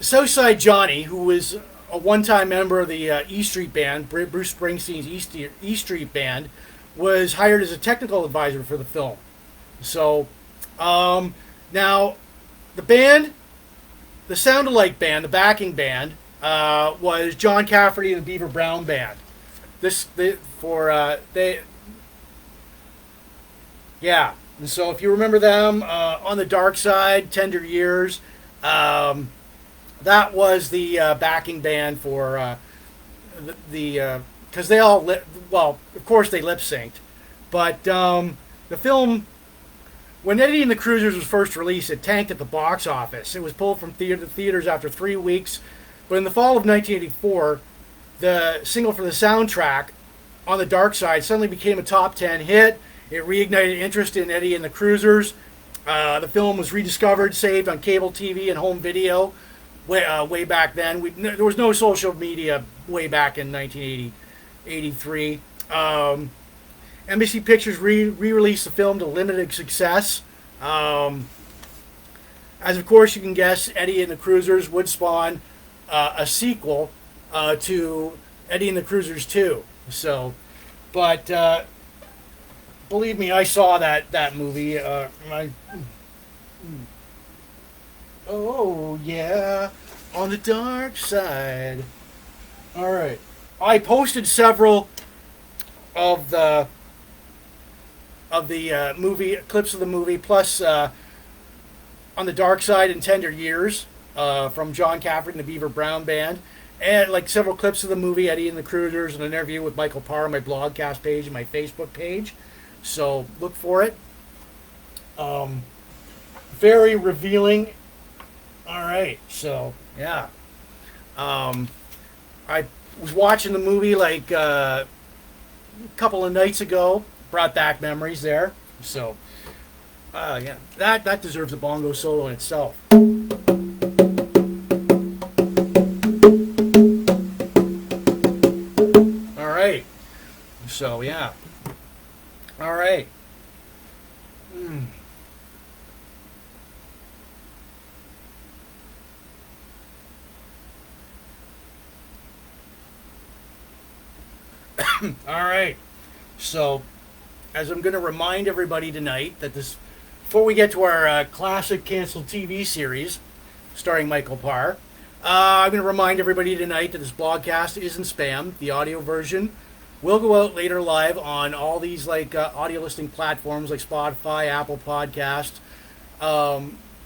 Southside Johnny, who was a one-time member of the E Street Band, Bruce Springsteen's E Street Band, was hired as a technical advisor for the film. So, now, the band, the Sound-Alike Band, the backing band, was John Cafferty and the Beaver Brown Band. Yeah. And so if you remember them, On the Dark Side, Tender Years, that was the backing band for the because they all well, of course they lip synced, but the film, when Eddie and the Cruisers was first released, it tanked at the box office. It was pulled from theaters after 3 weeks, but in the fall of 1984, the single for the soundtrack, On the Dark Side, suddenly became a top 10 hit. It reignited interest in Eddie and the Cruisers. The film was rediscovered, saved on cable TV and home video way back then. There was no social media way back in 1983. NBC Pictures re-released the film to limited success. As of course you can guess, Eddie and the Cruisers would spawn a sequel to Eddie and the Cruisers 2. So, but believe me, I saw that movie. Oh yeah, On the Dark Side. All right, I posted several of the movie clips of the movie, plus On the Dark Side and Tender Years from John Cafferty and the Beaver Brown Band, and like several clips of the movie Eddie and the Cruisers, and an interview with Michael Pare on my blogcast page and my Facebook page. So look for it. Very revealing. All right, so yeah. I was watching the movie like a couple of nights ago. Brought back memories there. So yeah, that deserves a bongo solo in itself. All right. So yeah. All right. All right. So, as I'm going to remind everybody tonight that this, before we get to our classic canceled TV series starring Michael Pare, I'm going to remind everybody tonight that this blogcast isn't spam. The audio version will go out later live on all these like audio listing platforms like Spotify, Apple Podcasts.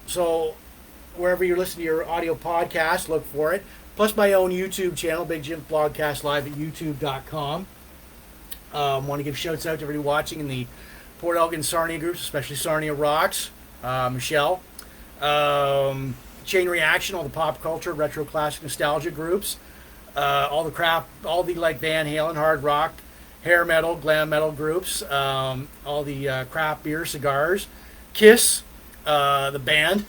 So wherever you listen to your audio podcast, look for it. Plus my own YouTube channel, Big Jims Blogcast, live at youtube.com. Want to give shouts out to everybody watching in the Port Elgin Sarnia groups, especially Sarnia Rocks, Michelle, Chain Reaction, all the pop culture, retro, classic, nostalgia groups, all the crap, all the like Van Halen, hard rock, hair metal, glam metal groups, all the craft beer, cigars, Kiss, the band,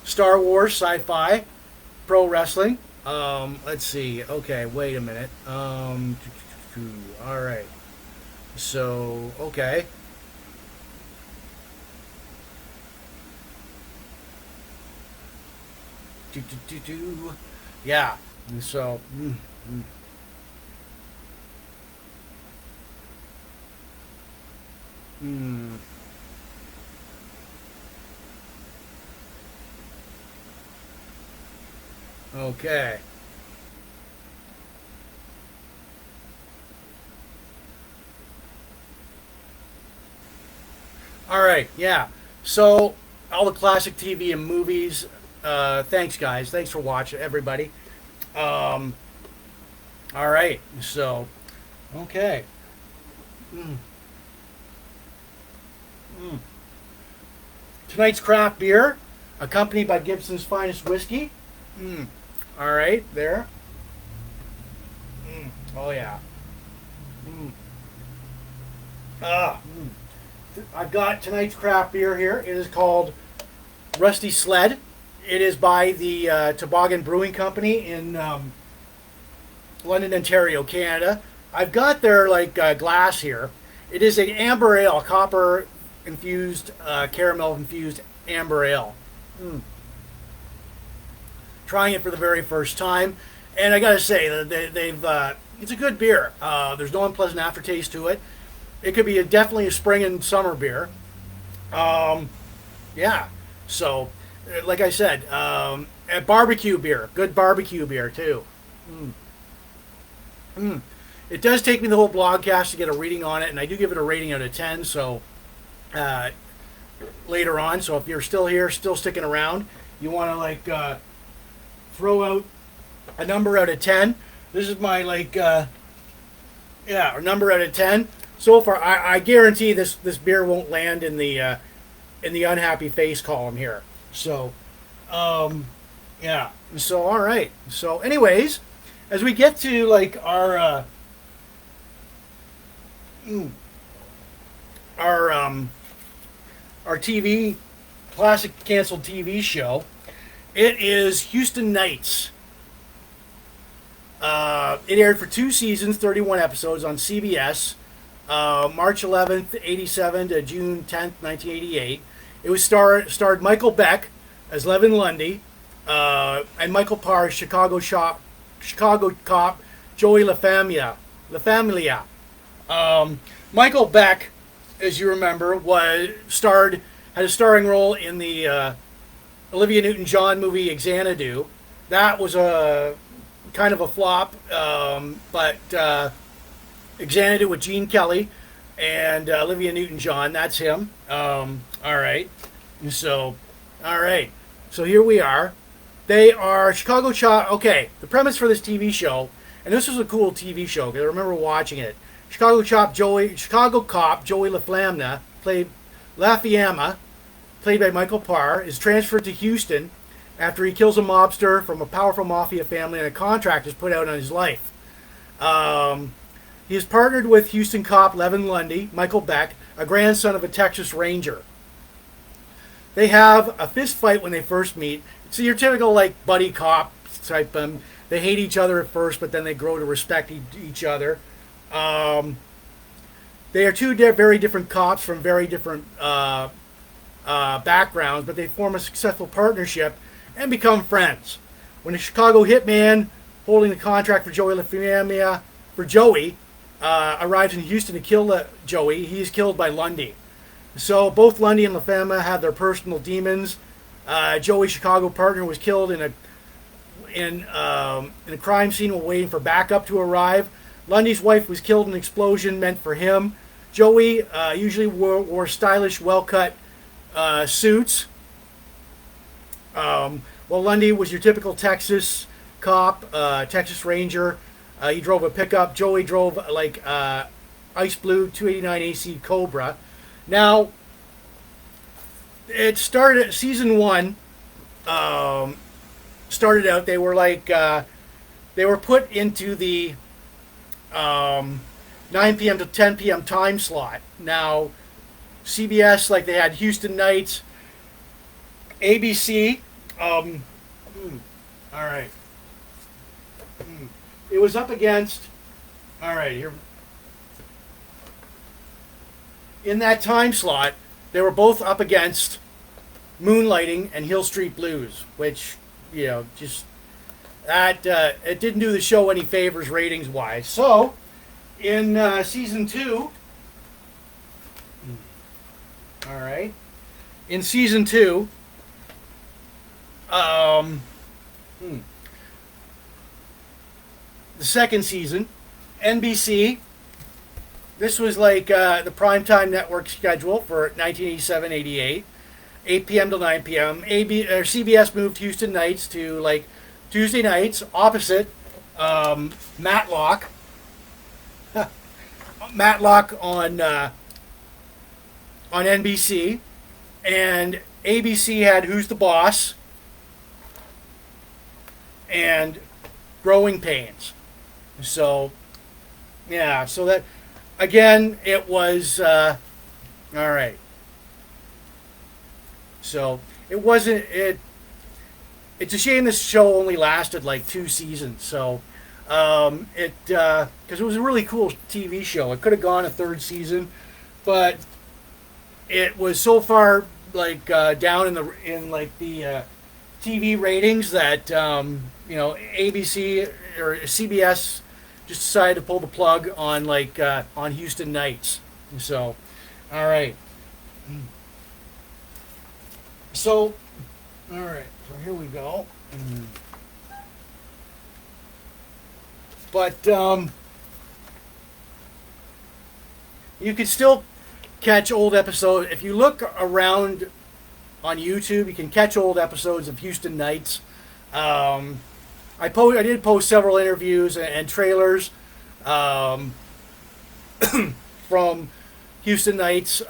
Star Wars, sci-fi, pro wrestling. Let's see. Okay, wait a minute. All right. So, okay. Yeah. So, okay. All right, yeah. So, all the classic TV and movies. Thanks, guys. Thanks for watching, everybody. All right, so, okay. Tonight's craft beer, accompanied by Gibson's Finest Whiskey. All right, there. Oh, yeah. I've got tonight's craft beer here. It is called Rusty Sled. It is by the Toboggan Brewing Company in London, Ontario, Canada. I've got their like glass here. It is an amber ale, copper infused, caramel infused amber ale. Trying it for the very first time, and I gotta say they've it's a good beer. There's no unpleasant aftertaste to it. It could be definitely a spring and summer beer. Yeah. So, like I said, a barbecue beer, good barbecue beer too. It does take me the whole blogcast to get a reading on it, and I do give it a rating out of 10. So later on, so if you're still here, still sticking around, you want to like throw out a number out of 10. This is my like Yeah, our number out of 10. So far, I guarantee this beer won't land in the unhappy face column here. So, yeah. So all right. So, anyways, as we get to like our our TV classic canceled TV show, it is Houston Knights. It aired for 2 seasons, 31 episodes on CBS, March 11th, 87 to June 10th, 1988. It was starred Michael Beck as Levin Lundy, and Michael Pare, Chicago cop Joey La Familia. Michael Beck, as you remember, had a starring role in the Olivia Newton-John movie Xanadu. That was a kind of a flop, but Xanadu with Gene Kelly and Olivia Newton-John. That's him. All right. So, all right. So here we are. They are Chicago Chop. Okay, the premise for this TV show, and this was a cool TV show because I remember watching it. Chicago cop Joey LaFlamme, played by Michael Parr, is transferred to Houston after he kills a mobster from a powerful mafia family and a contract is put out on his life. He is partnered with Houston cop Levin Lundy, Michael Beck, a grandson of a Texas Ranger. They have a fist fight when they first meet. It's your typical like buddy cop type. They hate each other at first, but then they grow to respect each other. They are two very different cops from very different backgrounds, but they form a successful partnership and become friends. When a Chicago hitman holding the contract for Joey LaFamilia arrives in Houston to kill Joey, he is killed by Lundy. So both Lundy and LaFamilia have their personal demons. Joey's Chicago partner was killed in a crime scene while waiting for backup to arrive. Lundy's wife was killed in an explosion meant for him. Joey usually wore stylish, well-cut suits. While Lundy was your typical Texas cop, Texas Ranger. He drove a pickup. Joey drove like ice blue 289 AC Cobra. Now, it started season 1. Started out, they were like they were put into the 9 p.m. to 10 p.m. time slot. Now, CBS, like they had Houston Knights, ABC. All right. It was up against. All right, here. In that time slot, they were both up against Moonlighting and Hill Street Blues, which, you know, just that it didn't do the show any favors ratings wise. So, in season 2, all right, in season 2, the second season, NBC. This was like the primetime network schedule for 1987-88, 8 p.m. to 9 p.m. CBS moved Houston Knights to like Tuesday nights opposite Matlock. Matlock on NBC, and ABC had Who's the Boss and Growing Pains. So, yeah, so that, again, it was, all right. So, it wasn't, it's a shame this show only lasted like 2 seasons. So, because it was a really cool TV show. It could have gone a 3rd season, but it was so far like down in the TV ratings that ABC or CBS just decided to pull the plug on on Houston Knights. So, all right. So, all right. So here we go. But you can still catch old episodes. If you look around on YouTube, you can catch old episodes of Houston Knights. I did post several interviews and trailers. from Houston Knights,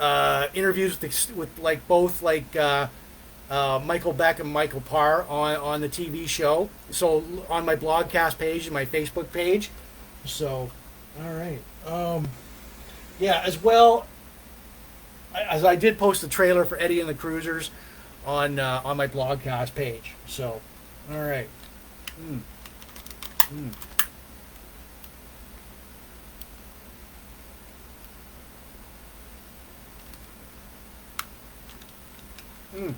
interviews with like both Michael Beck and Michael Pare on the TV show. So on my blogcast page and my Facebook page. So, all right. Yeah, as well as I did post the trailer for Eddie and the Cruisers on my blogcast page. So, all right. Mm. Mm. Mm.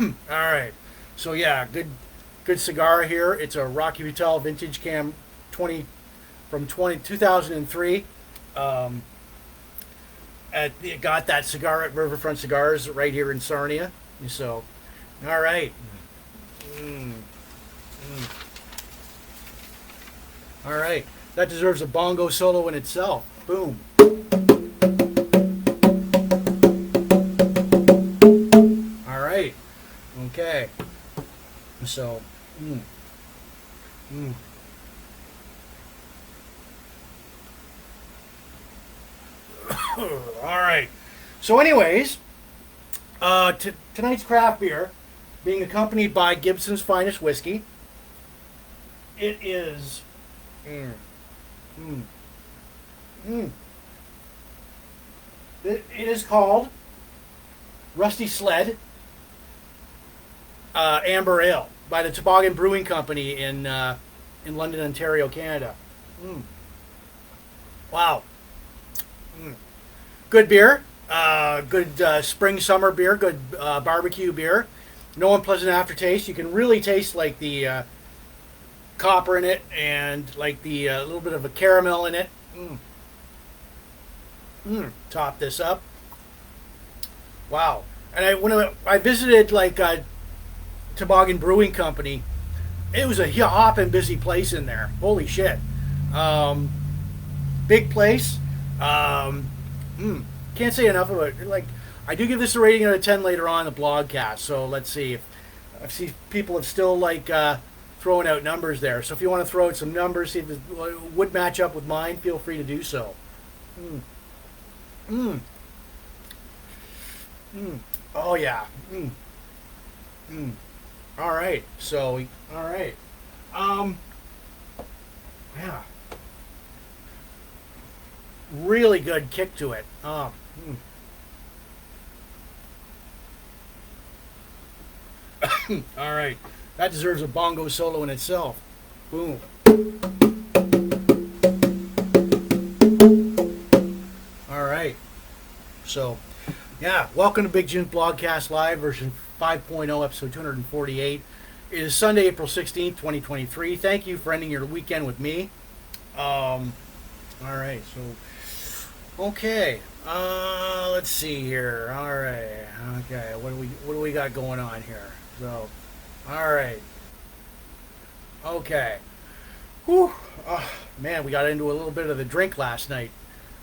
All right. So yeah, good cigar here. It's a Rocky Patel Vintage Cam 20 from 2003. Got that cigar at Riverfront Cigars right here in Sarnia. So, all right. Mm. Mm. All right. That deserves a bongo solo in itself. Boom. All right. Okay. So, mm. Mm. All right. So, anyways, tonight's craft beer, being accompanied by Gibson's Finest Whiskey, it is. Mm, mm, mm. It is called Rusty Sled Amber Ale by the Toboggan Brewing Company in London, Ontario, Canada. Mm. Wow. Mm. Good beer. Good spring summer beer. Good barbecue beer. No unpleasant aftertaste. You can really taste like the copper in it and like the little bit of a caramel in it. Mm. Top this up. Wow. And when I visited like Toboggan Brewing Company, it was a hopping busy place in there. Holy shit. Big place. Can't say enough about it. Like, I do give this a rating out of 10 later on in the blogcast. So let's see if I see people have still like throwing out numbers there. So if you want to throw out some numbers, see if it would match up with mine, feel free to do so. Mm. Mm. Mm. Oh yeah. Mm. Mm. All right. So all right. Yeah. Really good kick to it. Mm. All right. That deserves a bongo solo in itself. Boom. All right. So, yeah, welcome to Big Jims Blogcast Live, version 5.0, episode 248. It is Sunday, April 16th, 2023. Thank you for ending your weekend with me. All right, so, okay. Let's see here. All right. Okay, what do we got going on here? So, all right. Okay. Whew. Oh, man, we got into a little bit of the drink last night.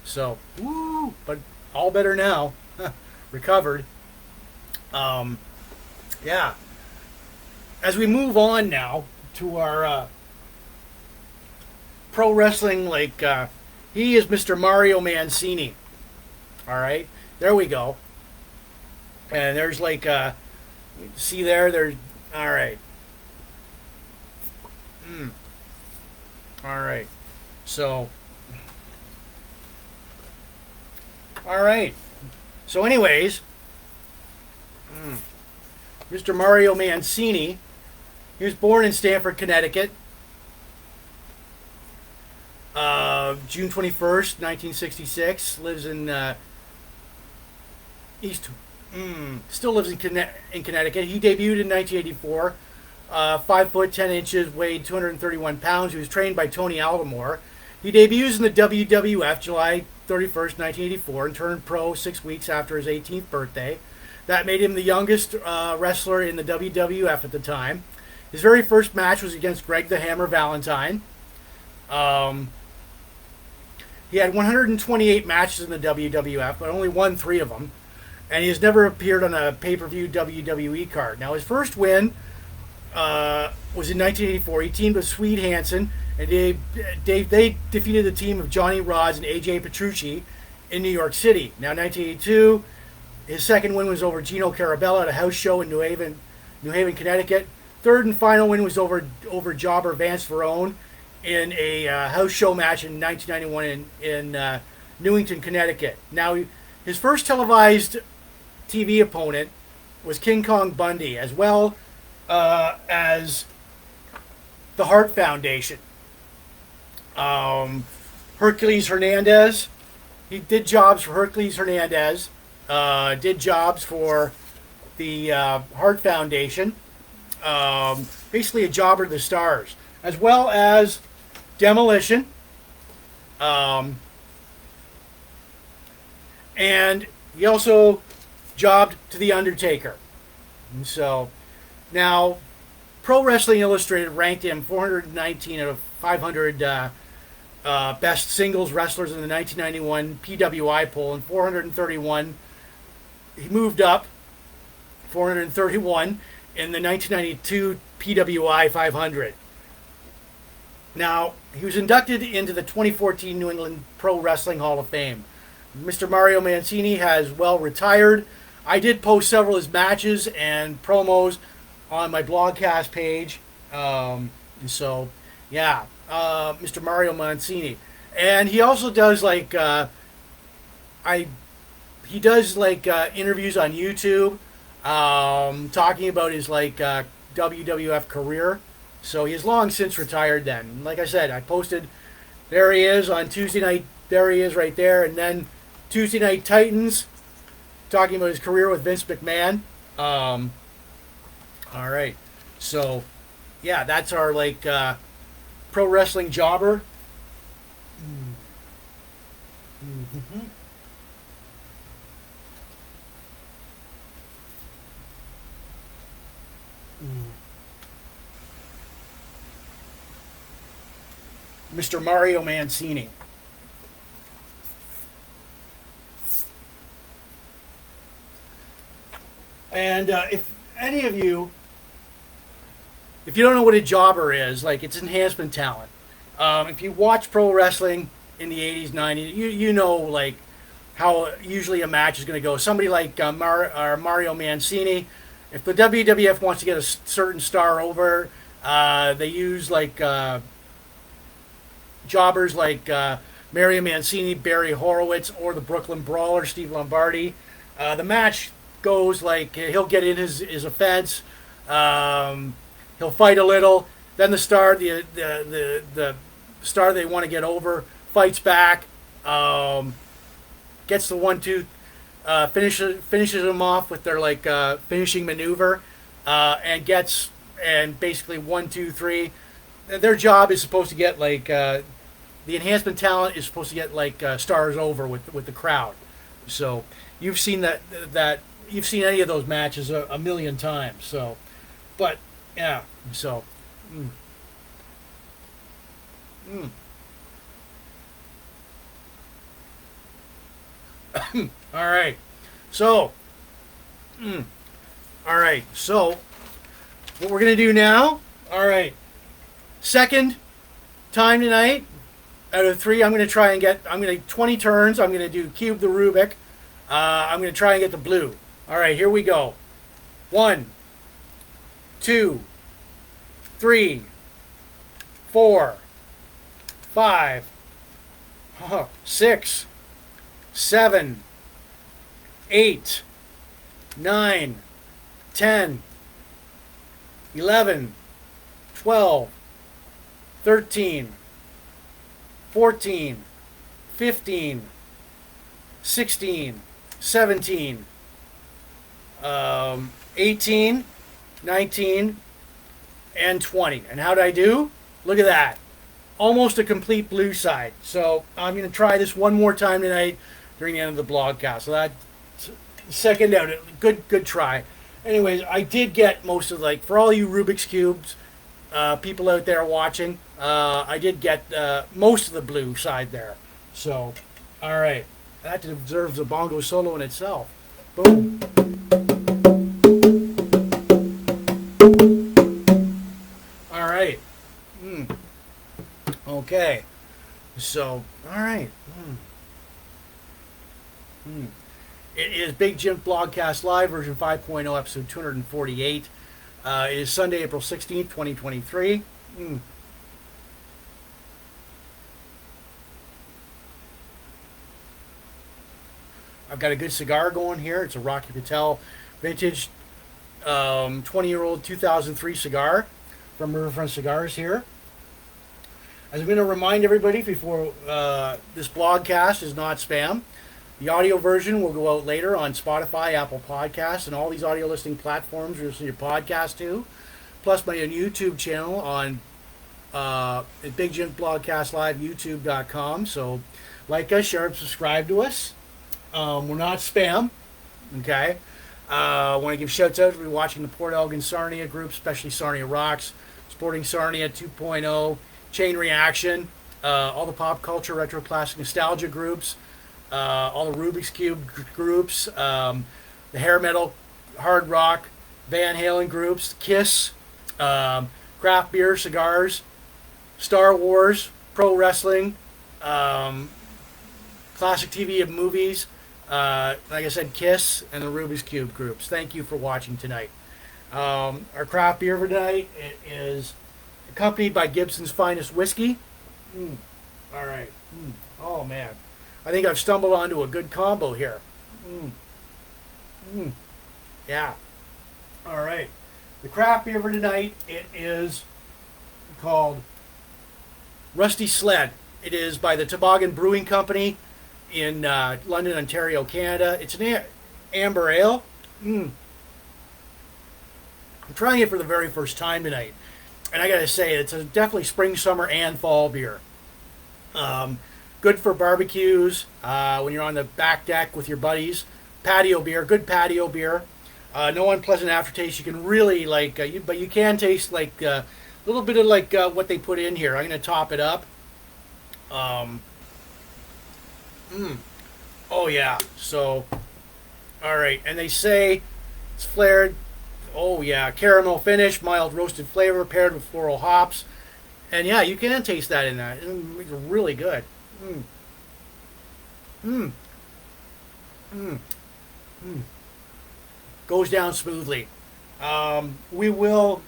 So, woo, but all better now. Recovered. Yeah. As we move on now to our pro wrestling, like, he is Mr. Mario Mancini. All right. There we go. And there's like, see there's, all right. All right. So, all right. So, anyways, Mr. Mario Mancini, he was born in Stamford, Connecticut, June 21st, 1966. Lives in still lives in Connecticut. He debuted in 1984. 5 foot 10 inches, weighed 231 pounds. He was trained by Tony Aldomore. He debuts in the WWF July 31st, 1984, and turned pro 6 weeks after his 18th birthday. That made him the youngest wrestler in the WWF at the time. His very first match was against Greg the Hammer Valentine. He had 128 matches in the WWF, but only won 3 of them. and he has never appeared on a pay-per-view WWE card. Now, his first win was in 1984. He teamed with Swede Hansen, and they defeated the team of Johnny Rods and AJ Petrucci in New York City. Now, 1982, his second win was over Gino Carabella at a house show in New Haven, Connecticut. Third and final win was over jobber Vance Verone in a house show match in 1991 in Newington, Connecticut. Now, his first televised TV opponent was King Kong Bundy, as well as the Hart Foundation. Hercules Hernandez. He did jobs for Hercules Hernandez. Did jobs for the Hart Foundation. Basically a jobber to the stars. As well as Demolition. And he also jobbed to The Undertaker. And so, now, Pro Wrestling Illustrated ranked him 419 out of 500 best singles wrestlers in the 1991 PWI poll, and 431. He moved up 431 in the 1992 PWI 500. Now, he was inducted into the 2014 New England Pro Wrestling Hall of Fame. Mr. Mario Mancini has well retired. I did post several of his matches and promos on my blogcast page. And so, yeah, Mr. Mario Mancini. And he also does like interviews on YouTube, talking about his WWF career. So he has long since retired then. Like I said, I posted, there he is on Tuesday night, there he is right there, and then Tuesday Night Titans, talking about his career with Vince McMahon. All right. So, yeah, that's our pro wrestling jobber. Mm-hmm. Mr. Mario Mancini. And if any of you, if you don't know what a jobber is, it's enhancement talent. If you watch pro wrestling in the 80s, 90s, you know how usually a match is going to go. Somebody like Mario Mancini, if the WWF wants to get a certain star over, they use jobbers like Mario Mancini, Barry Horowitz, or the Brooklyn Brawler, Steve Lombardi. The match goes he'll get in his offense, he'll fight a little, then the star they want to get over fights back, gets the 1-2, finishes them off with their finishing maneuver, and basically 1-2-3. Their job is supposed to get the enhancement talent is supposed to get stars over with the crowd. So you've seen that you've seen any of those matches a million times. So, but yeah, so. All right. So, all right. So, what we're gonna do now? All right. Second time tonight out of 3, I'm gonna 20 turns. I'm gonna do cube the rubick. I'm gonna try and get the blue. All right. Here we go. 1, 2, 3, 4, 5, 6, 7, 8, 9, 10, 11, 12, 13, 14, 15, 16, 17, 18, 19, and 20. And how'd I do? Look at that. Almost a complete blue side. So I'm going to try this one more time tonight during the end of the blogcast. So that's second out. Good try. Anyways, I did get most of for all you Rubik's Cubes people out there watching, I did get most of the blue side there. So, all right. That deserves a bongo solo in itself. Boom. All right. Okay. So, all right. It is Big Jims Blogcast Live, version 5.0, episode 248. It is Sunday, April 16th, 2023. I've got a good cigar going here. It's a Rocky Patel vintage 20-year-old 2003 cigar from Riverfront Cigars here. As I'm going to remind everybody before this blogcast is not spam, the audio version will go out later on Spotify, Apple Podcasts, and all these audio listing platforms you listen to your podcast to, plus my YouTube channel on Big Jims Blogcast Live, YouTube.com. So like us, share, and subscribe to us. We're not spam, okay? I want to give shouts out to everybody watching the Port Elgin Sarnia group, especially Sarnia Rocks, Sporting Sarnia 2.0, Chain Reaction, all the pop culture, retro classic nostalgia groups, all the Rubik's Cube groups, the hair metal, hard rock, Van Halen groups, Kiss, craft beer, cigars, Star Wars, pro wrestling, classic TV and movies, like I said, Kiss, and the Rubik's Cube groups. Thank you for watching tonight. Our craft beer for tonight is accompanied by Gibson's Finest Whiskey. All right. Oh, man. I think I've stumbled onto a good combo here. Yeah. All right. The craft beer for tonight, it is called Rusty Sled. It is by the Toboggan Brewing Company in London, Ontario, Canada. It's an amber ale. I'm trying it for the very first time tonight. And I got to say, it's a definitely spring, summer, and fall beer. Good for barbecues, when you're on the back deck with your buddies. Patio beer, good patio beer. No unpleasant aftertaste. You can really, but you can taste, a little bit of, what they put in here. I'm going to top it up. Oh, yeah. So, all right. And they say it's flared. Oh, yeah. Caramel finish, mild roasted flavor paired with floral hops. And, yeah, you can taste that in that. It's really good. Goes down smoothly. I will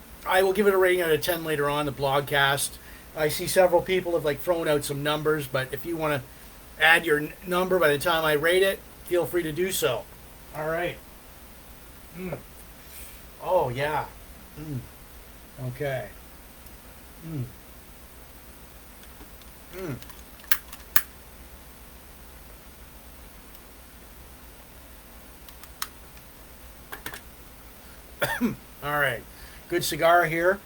give it a rating out of 10 later on the blogcast. I see several people have thrown out some numbers, but if you want to add your number by the time I rate it, feel free to do so. All right. Oh, yeah. Okay. All right. Good cigar here.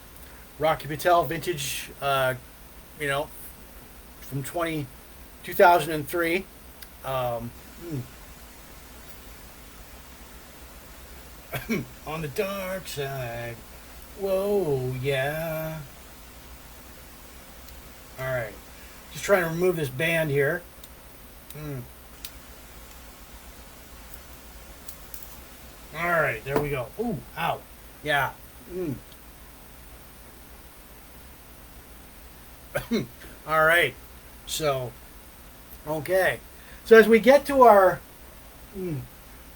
Rocky Patel vintage, from 2003. On the dark side. Whoa, yeah. All right. Just trying to remove this band here. All right, there we go. Ooh, ow. Yeah. All right. So, okay. So as we get to our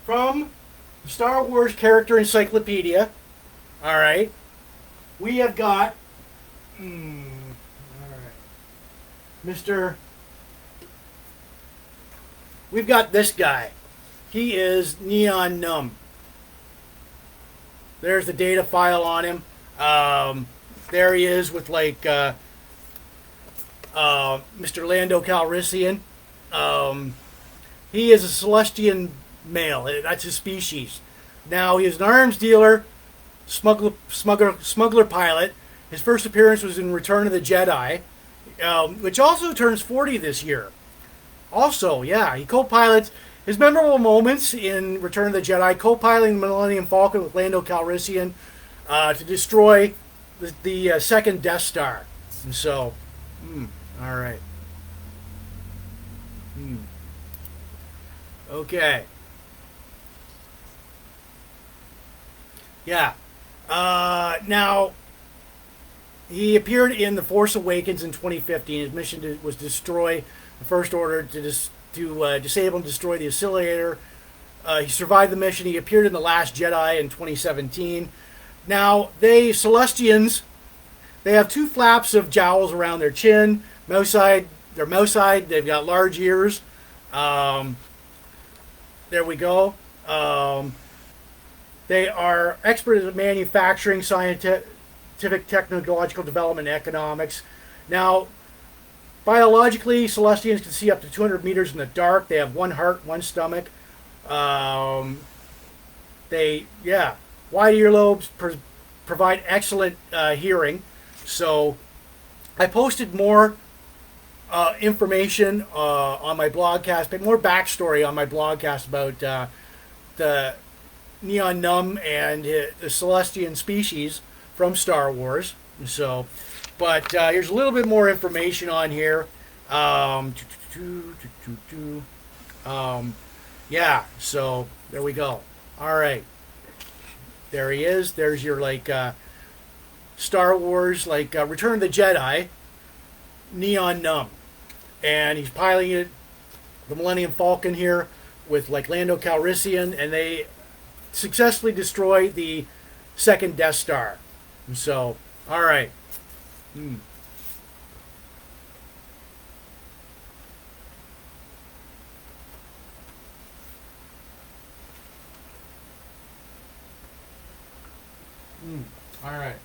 from the Star Wars Character Encyclopedia, all right, we have got all right, we've got this guy. He is Neon Nunb. There's the data file on him. There he is with Mr. Lando Calrissian. He is a Celestian male. That's his species. Now he is an arms dealer, smuggler pilot. His first appearance was in Return of the Jedi, which also turns 40 this year. Also, yeah, he co-pilots his memorable moments in Return of the Jedi, co-piloting the Millennium Falcon with Lando Calrissian to destroy the second Death Star. And so, all right. Okay. Yeah. Now, he appeared in The Force Awakens in 2015. His mission was to destroy the First Order, to disable and destroy the Oscillator. He survived the mission. He appeared in The Last Jedi in 2017. Now, Celestians, they have two flaps of jowls around their chin. They're mouse-eyed. They've got large ears. There we go. They are experts at manufacturing, scientific, technological development, and economics. Now, biologically, Celestians can see up to 200 meters in the dark. They have one heart, one stomach. Wide earlobes provide excellent hearing. So, I posted more information on my blogcast, but more backstory on my blogcast about the Nunb and the Celestian species from Star Wars. So, but here's a little bit more information on here. Yeah, so there we go. All right, there he is. There's your Star Wars, Return of the Jedi, Nunb, and he's piloting the Millennium Falcon here with Lando Calrissian, and they successfully destroyed the second Death Star. So, all right. All right.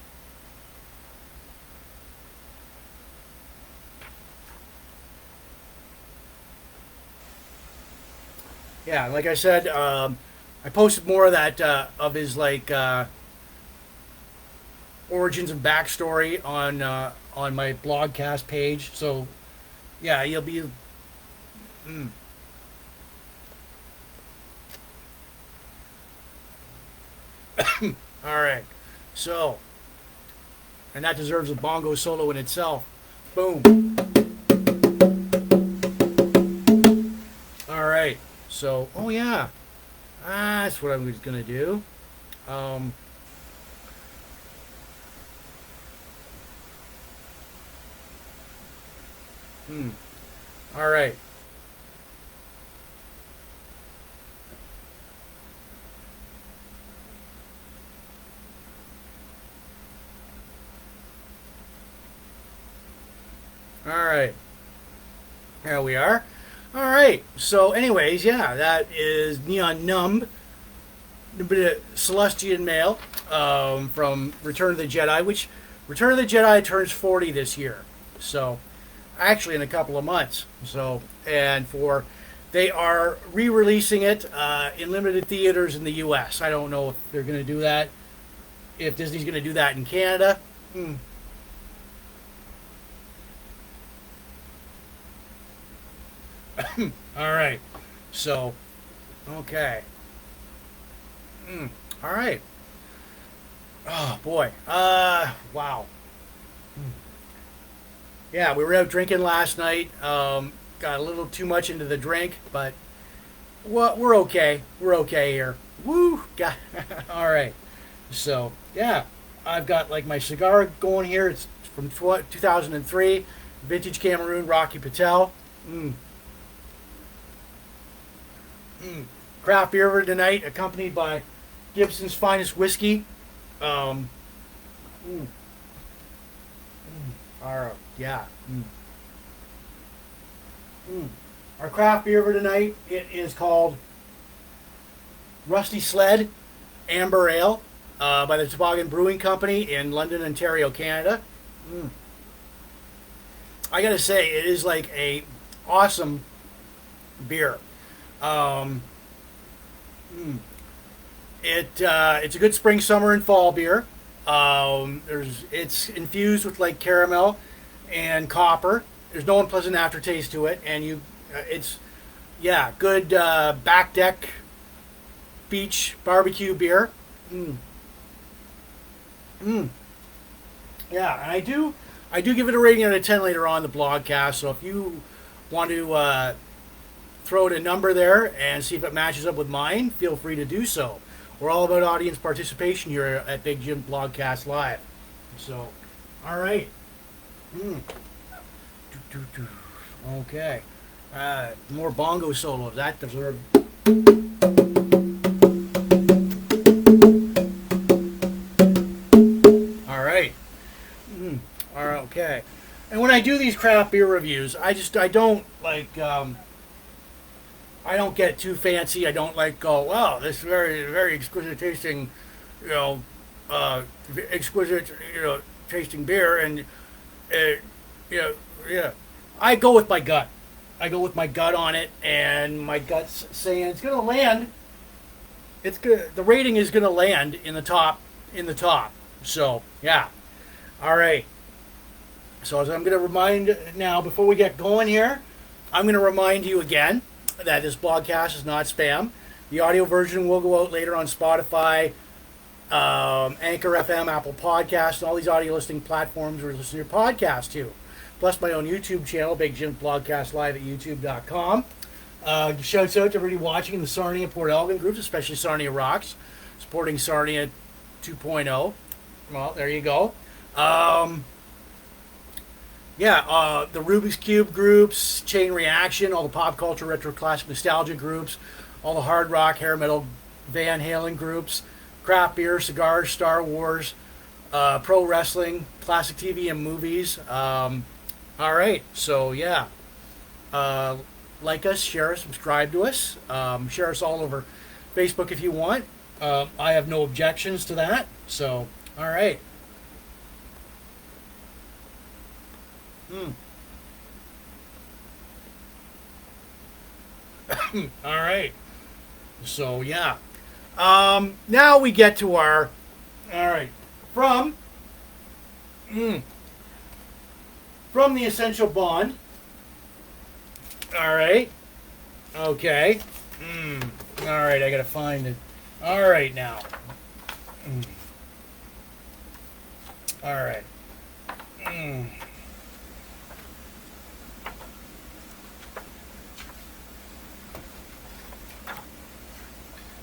Yeah, like I said, I posted more of that of his origins and backstory on my blogcast page. So, yeah, you'll be. All right. So, and that deserves a bongo solo in itself. Boom. All right. So, oh yeah, that's what I was gonna do. All right. All right. Here we are. All right. So, anyways, yeah, that is Nunb, the Celestian male from Return of the Jedi, which Return of the Jedi turns 40 this year. So, actually, in a couple of months. So, they are re-releasing it in limited theaters in the U.S. I don't know if they're going to do that. If Disney's going to do that in Canada. All right. So, okay. All right. Oh boy. Wow. Yeah, we were out drinking last night. Got a little too much into the drink, but we're okay. We're okay here. Woo. Got. All right. So yeah, I've got my cigar going here. It's from 2003, vintage Cameroon Rocky Patel. Craft beer for tonight, accompanied by Gibson's Finest Whiskey. Our craft beer for tonight, it is called Rusty Sled Amber Ale by the Toboggan Brewing Company in London, Ontario, Canada. I gotta say, it is a awesome beer. It's a good spring, summer, and fall beer. It's infused with caramel and copper. There's no unpleasant aftertaste to it, and it's good back deck beach barbecue beer. Yeah, and I do give it a rating out of 10 later on in the blogcast. So if you want to throw out a number there and see if it matches up with mine, feel free to do so. We're all about audience participation here at Big Jim Blogcast Live. So, all right. Okay. More bongo solos. That deserves. All right. All right. Okay. And when I do these craft beer reviews, I don't like. I don't get too fancy. I don't like go, wow, this is very exquisite tasting, you know, exquisite, tasting beer, and yeah. I go with my gut. I go with my gut on it, and my gut's saying it's gonna land. It's good. The rating is gonna land in the top. So yeah. All right. So as I'm gonna remind now, before we get going here, I'm gonna remind you again that this blogcast is not spam. The audio version will go out later on Spotify, Anchor FM, Apple Podcasts, and all these audio listening platforms where you listen to your podcast to. Plus my own YouTube channel, Big Jims Blogcast Live at youtube.com. Shouts out to everybody watching in the Sarnia Port Elgin groups, especially Sarnia Rocks, supporting Sarnia 2.0. Well, there you go. The Rubik's Cube groups, Chain Reaction, all the pop culture, retro, classic, nostalgia groups, all the hard rock, hair metal, Van Halen groups, craft beer, cigars, Star Wars, pro wrestling, classic TV and movies. All right, so yeah, like us, share us, subscribe to us, share us all over Facebook if you want. I have no objections to that. So, all right. All right. So yeah. Now we get to our. All right. From the Essential Bond. All right. Okay. All right. I gotta find it. All right now. All right.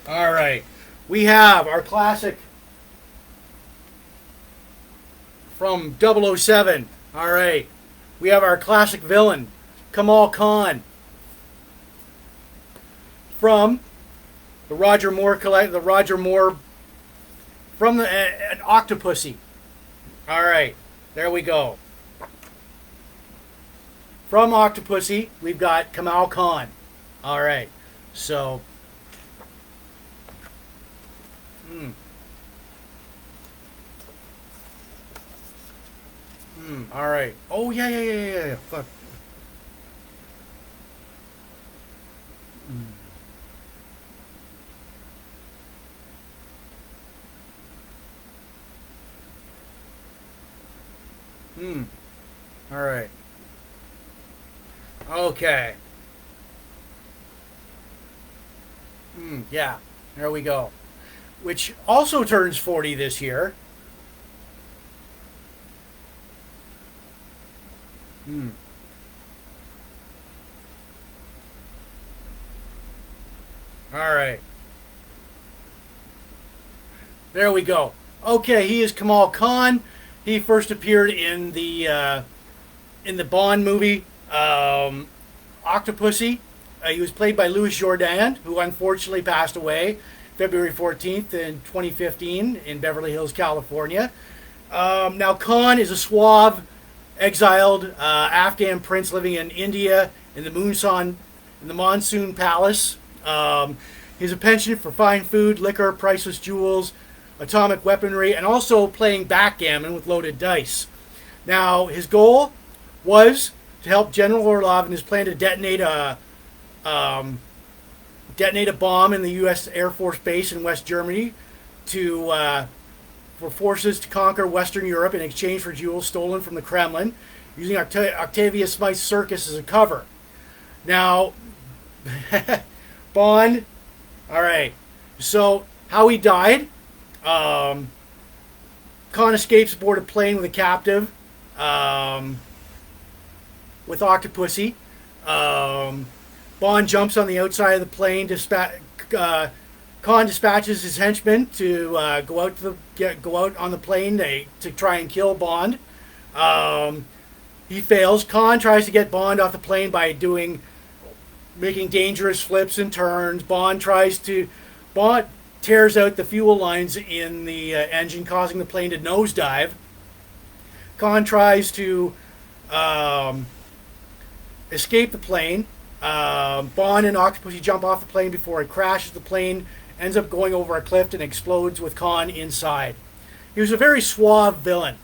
All right. We have our classic from 007. All right. We have our classic villain, Kamal Khan. From the Roger Moore from the an Octopussy. All right. There we go. From Octopussy, we've got Kamal Khan. All right. So all right. Oh yeah. Fuck. All right. Okay. Yeah. There we go. Which also turns 40 this year. All right. There we go. Okay, he is Kamal Khan. He first appeared in the Bond movie Octopussy. He was played by Louis Jourdan, who unfortunately passed away February 14th in 2015 in Beverly Hills, California. Now, Khan is a suave, exiled Afghan prince living in India in the Monsoon Palace. He's a penchant for fine food, liquor, priceless jewels, atomic weaponry, and also playing backgammon with loaded dice. Now, his goal was to help General Orlov in his plan to detonate a bomb in the U.S. Air Force Base in West Germany for forces to conquer Western Europe in exchange for jewels stolen from the Kremlin, using Octavia Smythe's circus as a cover. Now, Bond, all right. So, how he died, Khan escapes aboard a plane with a captive, with Octopussy. Bond jumps on the outside of the plane, Khan dispatches his henchmen to go out on the plane to try and kill Bond. He fails. Khan tries to get Bond off the plane by making dangerous flips and turns. Bond tears out the fuel lines in the engine, causing the plane to nosedive. Khan tries to escape the plane. Bond and Octopussy jump off the plane before it crashes. The plane ends up going over a cliff and explodes with Khan inside. He was a very suave villain.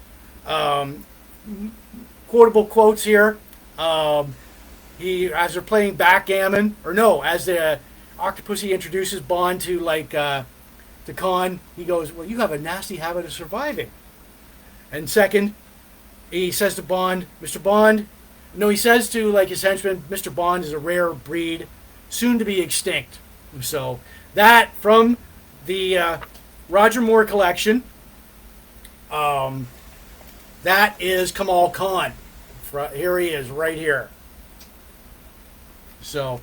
Quotable quotes here. As they're playing backgammon, as the Octopussy introduces Bond to Khan, he goes, "Well, you have a nasty habit of surviving." And second, he says to Bond, "Mr. Bond," he says to his henchman, "Mr. Bond is a rare breed, soon to be extinct." So that from the Roger Moore collection. That is Kamal Khan. Here he is, right here. So,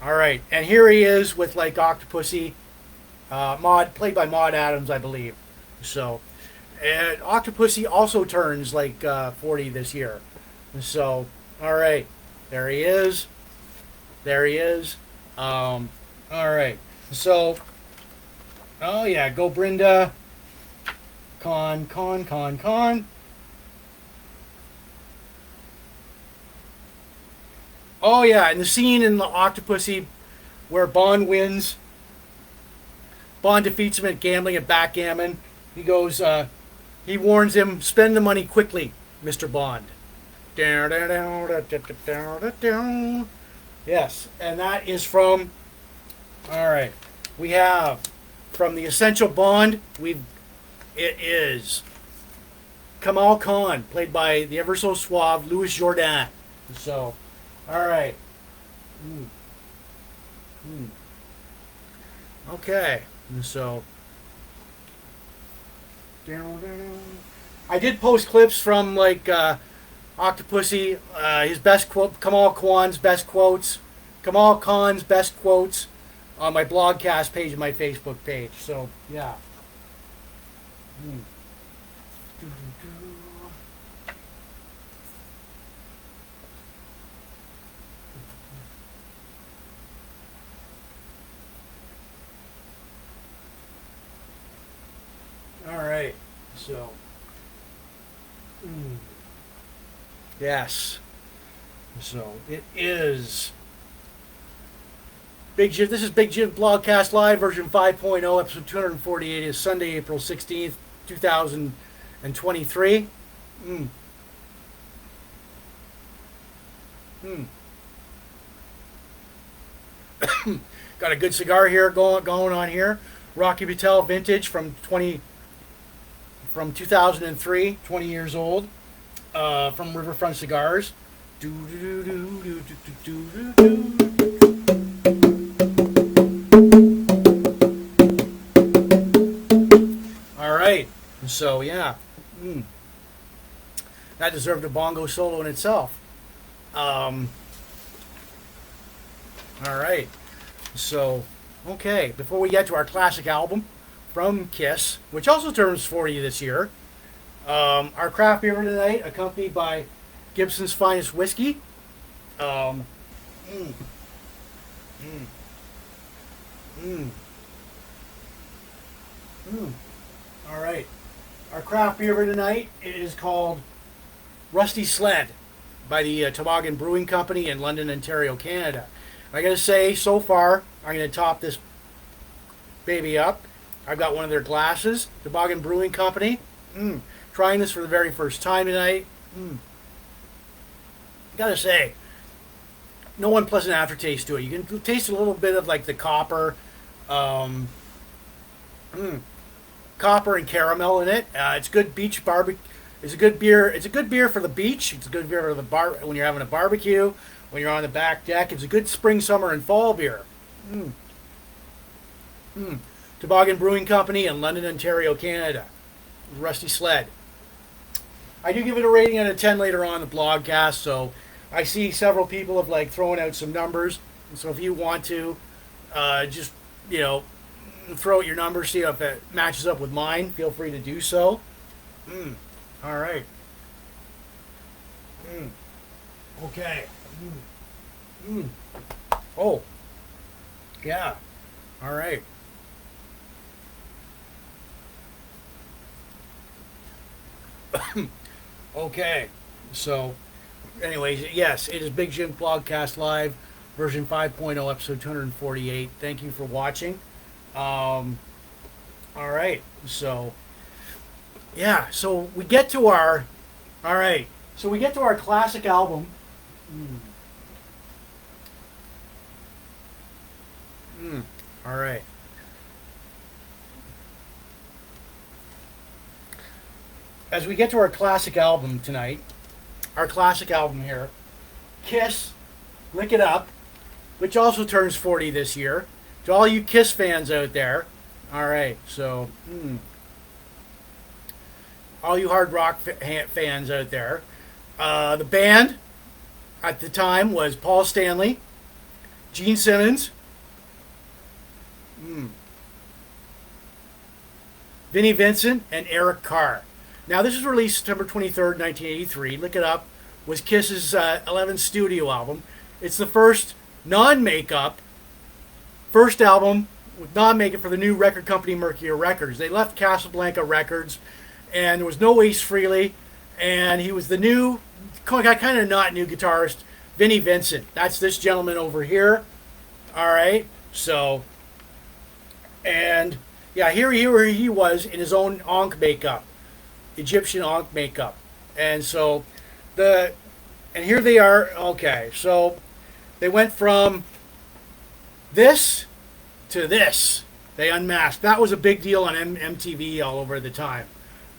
all right, and here he is with Octopussy, played by Maud Adams, I believe. So, and Octopussy also turns 40 this year. So, all right, there he is. There he is. All right. So, oh yeah, go Brenda. Con. Oh yeah, and the scene in the Octopussy where Bond wins. Bond defeats him at gambling at backgammon. He goes, he warns him, "Spend the money quickly, Mr. Bond." Yes, and that is from, all right, we have from the Essential Bond, it is Kamal Khan, played by the ever so suave Louis Jourdan. So, all right. Okay, so I did post clips from Octopussy, his best quote, Kamal Khan's best quotes on my blogcast page and my Facebook page. So yeah. All right, so yes, so it is Big Jim. This is Big Jim Blogcast Live version 5.0, episode 248. Is Sunday, April 16th, 2023. Got a good cigar here going on here. Rocky Patel vintage from 2003, 20 years old, from Riverfront Cigars. All right, so yeah, that deserved a bongo solo in itself. All right, so okay, before we get to our classic album from Kiss, which also turns 40 this year. Our craft beer tonight, accompanied by Gibson's Finest Whiskey. All right. Our craft beer tonight is called Rusty Sled by the Toboggan Brewing Company in London, Ontario, Canada. I gotta say, so far, I'm gonna top this baby up. I've got one of their glasses, Toboggan Brewing Company. Trying this for the very first time tonight. Gotta say, no unpleasant aftertaste to it. You can taste a little bit of the copper, copper and caramel in it. It's good beach barbecue. It's a good beer. It's a good beer for the beach. It's a good beer for the bar when you're having a barbecue. When you're on the back deck, it's a good spring, summer, and fall beer. Toboggan Brewing Company in London, Ontario, Canada. Rusty Sled. I do give it a rating out of 10 later on in the blogcast, so I see several people have throwing out some numbers. So if you want to, just throw out your number, see if it matches up with mine. Feel free to do so. All right. Okay. Oh, yeah. All right. Okay. So, anyways, yes, it is Big Jim Blogcast Live, version 5.0, episode 248. Thank you for watching. All right. So, yeah. So we get to our. All right. So we get to our classic album. All right. As we get to our classic album tonight, our classic album here, Kiss, Lick It Up, which also turns 40 this year. To all you Kiss fans out there, all right, so, all you hard rock fans out there, the band at the time was Paul Stanley, Gene Simmons, Vinnie Vincent, and Eric Carr. Now, this was released September 23rd, 1983. Look It Up was Kiss's 11th studio album. It's the first non-makeup, first album with non-makeup for the new record company Mercury Records. They left Casablanca Records, and there was no Ace Frehley, and he was the new, kind of not new guitarist, Vinnie Vincent. That's this gentleman over here. All right, so, and yeah, here he was in his own Ankh makeup. Egyptian Ankh makeup. And so and here they are. Okay, so they went from this to this. They unmasked. That was a big deal on MTV all over the time.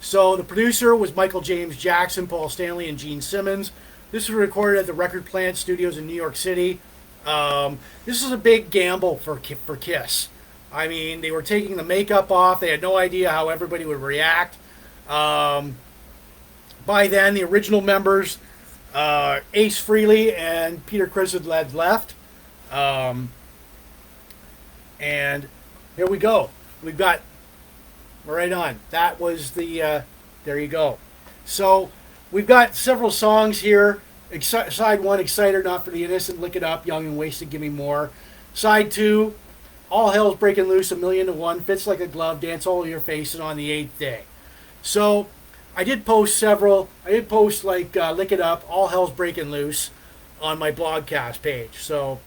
So the producer was Michael James Jackson, Paul Stanley, and Gene Simmons. This was recorded at the Record Plant Studios in New York City. This is a big gamble for Kiss. I mean, they were taking the makeup off. They had no idea how everybody would react. By then, the original members, Ace Frehley and Peter Criss had left. And here we go. We've got, right on. That was the, there you go. So, we've got several songs here. Side 1, Exciter, Not for the Innocent, Lick It Up, Young and Wasted, Give Me More. Side 2, All Hell's Breaking Loose, 1,000,001, Fits Like a Glove, Dance All Over Your Face, and On the Eighth Day. So, I did post several. I did post like Lick It Up, All Hell's Breaking Loose on my blogcast page. So,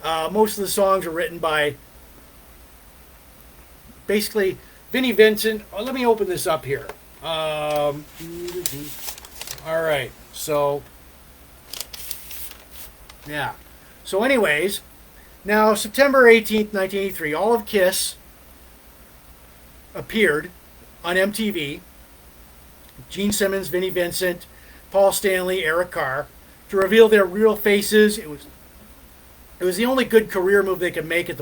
most of the songs are written by basically Vinnie Vincent. Oh, let me open this up here. All right. So, yeah. So, anyways, now September 18th, 1983, all of Kiss appeared on MTV. Gene Simmons, Vinnie Vincent, Paul Stanley, Eric Carr, to reveal their real faces. It was the only good career move they could make at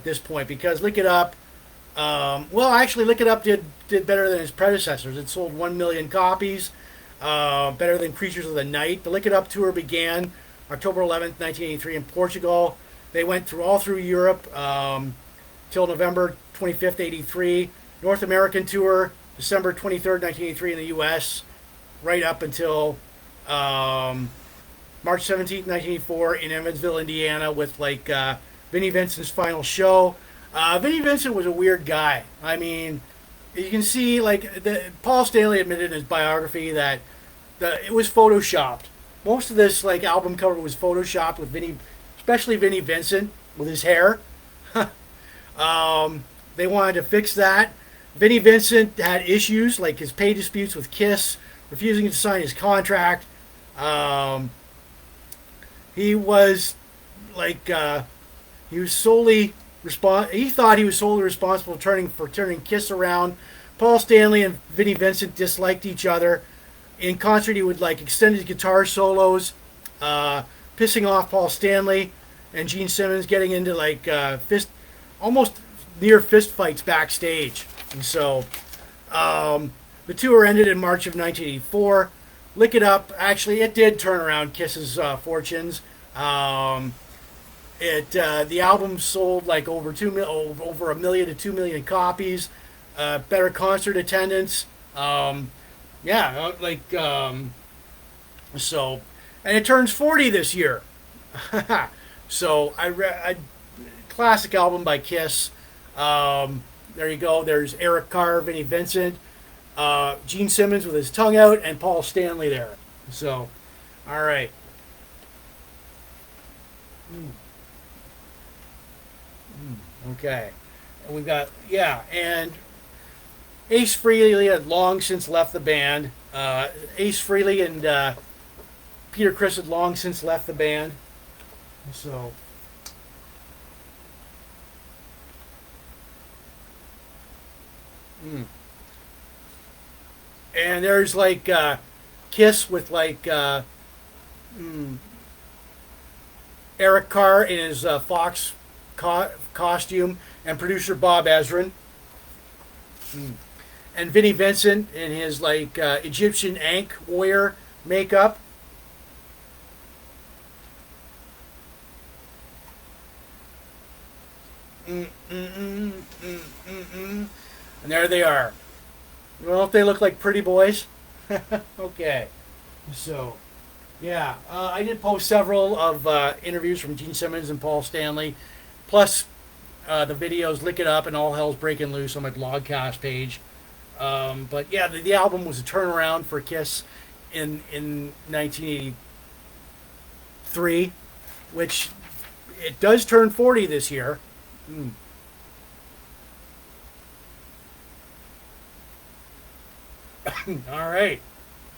this point, because Lick It Up, Lick It Up did better than his predecessors. It sold 1 million copies, better than Creatures of the Night. The Lick It Up tour began October 11th, 1983 in Portugal. They went all through Europe till November 25th, 83. North American tour, December 23rd, 1983 in the U.S., right up until March 17th, 1984 in Evansville, Indiana, with Vinnie Vincent's final show. Vinnie Vincent was a weird guy. I mean, you can see, Paul Stanley admitted in his biography that it was photoshopped. Most of this album cover was photoshopped with especially Vinnie Vincent with his hair. They wanted to fix that. Vinnie Vincent had issues like his pay disputes with Kiss, refusing to sign his contract. He was he thought he was solely responsible for turning Kiss around. Paul Stanley and Vinnie Vincent disliked each other. In concert, he would extend his guitar solos, pissing off Paul Stanley and Gene Simmons, getting into almost near fist fights backstage. And so, the tour ended in March of 1984. Lick It Up, actually, it did turn around Kiss's fortunes. The album sold like over a million to 2 million copies. Better concert attendance. Yeah, so, and it turns 40 this year. So classic album by Kiss. There you go. There's Eric Carr, Vinnie Vincent, Gene Simmons with his tongue out, and Paul Stanley there. So, all right. Okay. And we've got, and Ace Frehley had long since left the band. Ace Frehley and Peter Criss had long since left the band. So, and there's like Kiss with like Eric Carr in his Fox costume, and producer Bob Ezrin. And Vinnie Vincent in his like Egyptian Ankh warrior makeup. And there they are. Well, don't they look like pretty boys? Okay. So, yeah, I did post several of interviews from Gene Simmons and Paul Stanley, plus the videos "Lick It Up" and "All Hell's Breaking Loose" on my blogcast page. But yeah, the album was a turnaround for Kiss in 1983, which it does turn 40 this year. All right,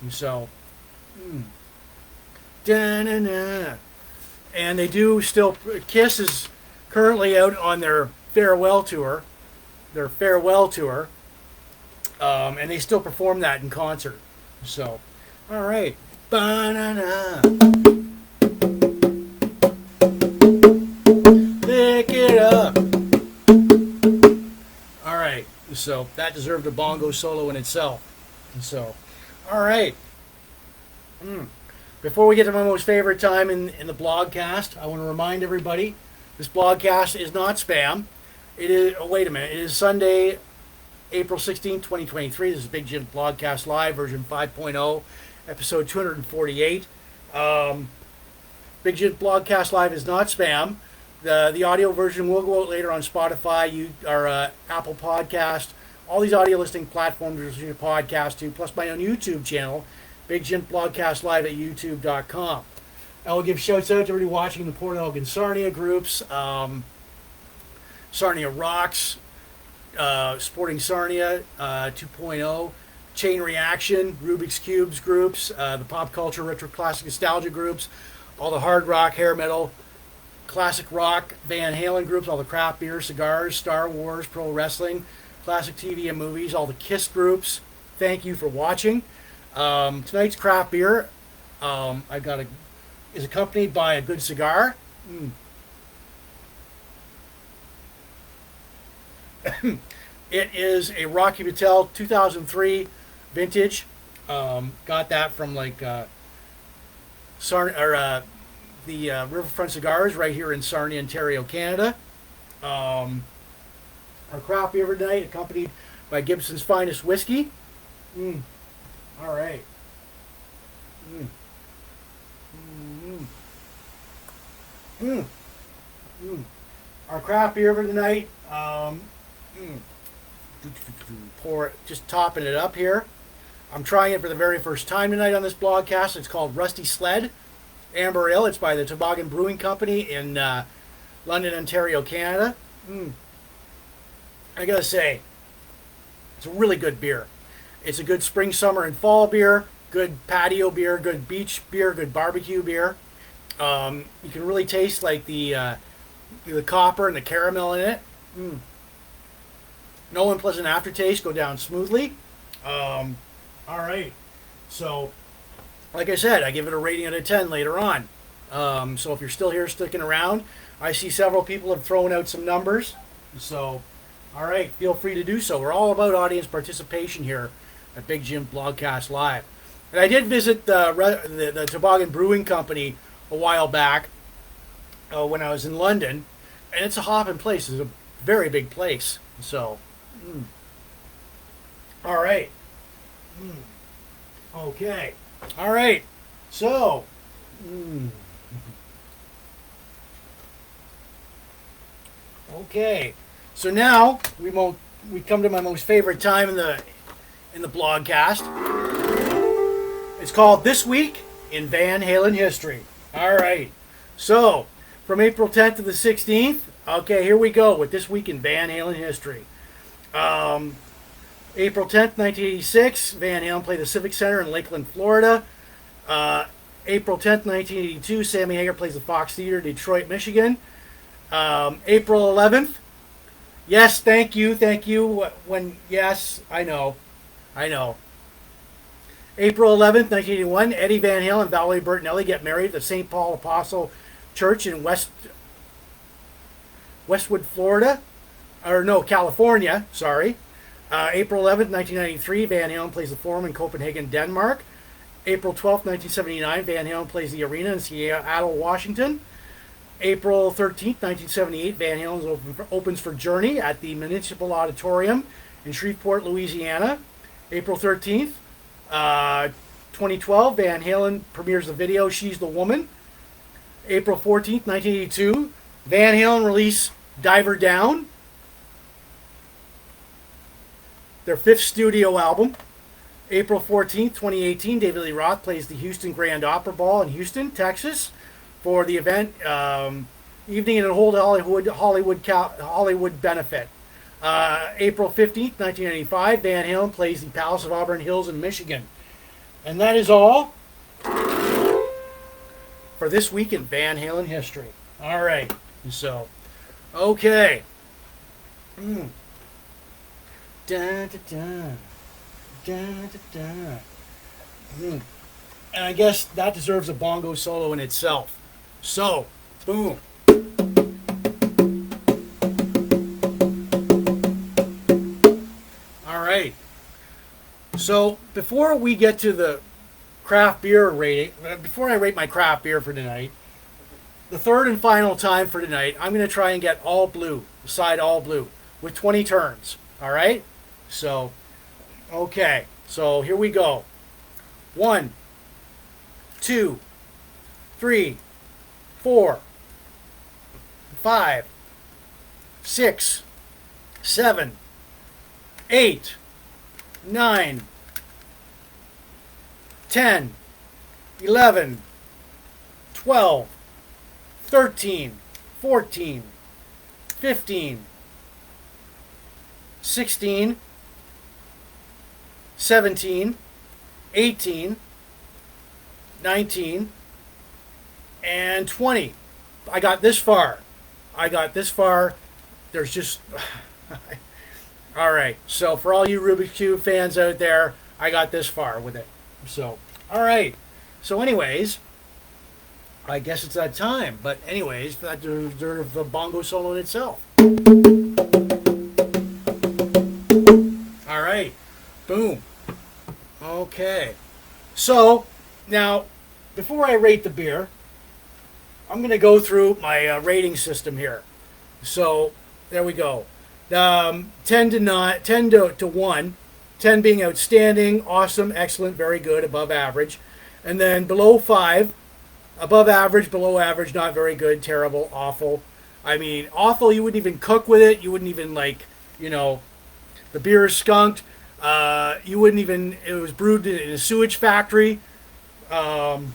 so. Da-na-na. And they do still. Kiss is currently out on their farewell tour. And they still perform that in concert. So, all right. Ba-na-na. Lick it up. All right. So that deserved a bongo solo in itself. So, all right. Before we get to my most favorite time in the blogcast, I want to remind everybody this blogcast is not spam. It is. Oh, wait a minute. It is Sunday, April 16th, 2023. This is Big Jim Blogcast Live, version 5.0, episode 248. Big Jim Blogcast Live is not spam. The audio version will go out later on Spotify, Apple Podcast, all these audio listening platforms you listen to podcast to, plus my own YouTube channel, Big Jim Blogcast Live at youtube.com. I will give shouts out to everybody watching the Port Elgin Sarnia groups, Sarnia Rocks, Sporting Sarnia 2.0, Chain Reaction, Rubik's Cubes groups, the Pop Culture Retro Classic Nostalgia groups, all the hard rock, hair metal, classic rock, Van Halen groups, all the craft beer, cigars, Star Wars, pro wrestling, classic TV and movies, all the Kiss groups. Thank you for watching. Tonight's craft beer is accompanied by a good cigar. It is a Rocky Patel 2003 vintage. Got that from like the Riverfront Cigars right here in Sarnia, Ontario, Canada. Our craft beer tonight accompanied by Gibson's Finest Whiskey. All right. Our craft beer for tonight. Just topping it up here. I'm trying it for the very first time tonight on this blogcast. It's called Rusty Sled Amber Ale. It's by the Toboggan Brewing Company in London, Ontario, Canada. I gotta say, it's a really good beer. It's a good spring, summer, and fall beer. Good patio beer. Good beach beer. Good barbecue beer. You can really taste like the copper and the caramel in it. No unpleasant aftertaste. Go down smoothly. All right. So, like I said, I give it a rating out of 10 later on. So if you're still here sticking around, I see several people have thrown out some numbers. So, all right, feel free to do so. We're all about audience participation here at Big Jim Blogcast Live. And I did visit the Toboggan Brewing Company a while back. when I was in London, and it's a hopping place. It's a very big place. So, all right. Okay. All right. So, okay. So now we come to my most favorite time in the blogcast. It's called This Week in Van Halen History. All right. So, from April 10th to the 16th, okay, here we go with This Week in Van Halen History. April 10th, 1986, Van Halen played the Civic Center in Lakeland, Florida. April 10th, 1982, Sammy Hagar plays the Fox Theater, Detroit, Michigan. April 11th, yes, thank you. Yes, I know. April 11th, 1981, Eddie Van Halen and Valerie Bertinelli get married at the St. Paul Apostle Church in Westwood, Florida. California, sorry. April 11th, 1993, Van Halen plays the Forum in Copenhagen, Denmark. April 12th, 1979, Van Halen plays the Arena in Seattle, Washington. April 13th, 1978, Van Halen opens for Journey at the Municipal Auditorium in Shreveport, Louisiana. April 13th, 2012, Van Halen premieres the video She's the Woman. April 14th, 1982, Van Halen release Diver Down, their fifth studio album. April 14th, 2018, David Lee Roth plays the Houston Grand Opera Ball in Houston, Texas, for the event Evening in an Old Hollywood benefit. April 15th, 1995, Van Halen plays the Palace of Auburn Hills in Michigan. And that is all for This Week in Van Halen History. All right. So, okay. Dun, dun, dun. Dun, dun, dun. And I guess that deserves a bongo solo in itself. So, boom. All right. So, before we get to the craft beer rating, before I rate my craft beer for tonight, the third and final time for tonight, I'm going to try and get all blue, the side all blue, with 20 turns. All right? So, okay. So, here we go. 1, 2, 3, 4, 5, 6, 7, 8, 9, 10, 11, 12, 13, 14, 15, 16, 17, 18, 19, and 20. I got this far. There's just... All right. So for all you Rubik's Cube fans out there, I got this far with it. So, all right. So anyways, I guess it's that time. But anyways, that deserves a bongo solo in itself. All right. Boom. Okay. So, now, before I rate the beer, I'm going to go through my rating system here. So, there we go. 10 to 1. 10 being outstanding, awesome, excellent, very good, above average. And then below 5, above average, below average, not very good, terrible, awful. I mean, awful, you wouldn't even cook with it. You wouldn't even, the beer is skunked. You wouldn't even, it was brewed in a sewage factory. And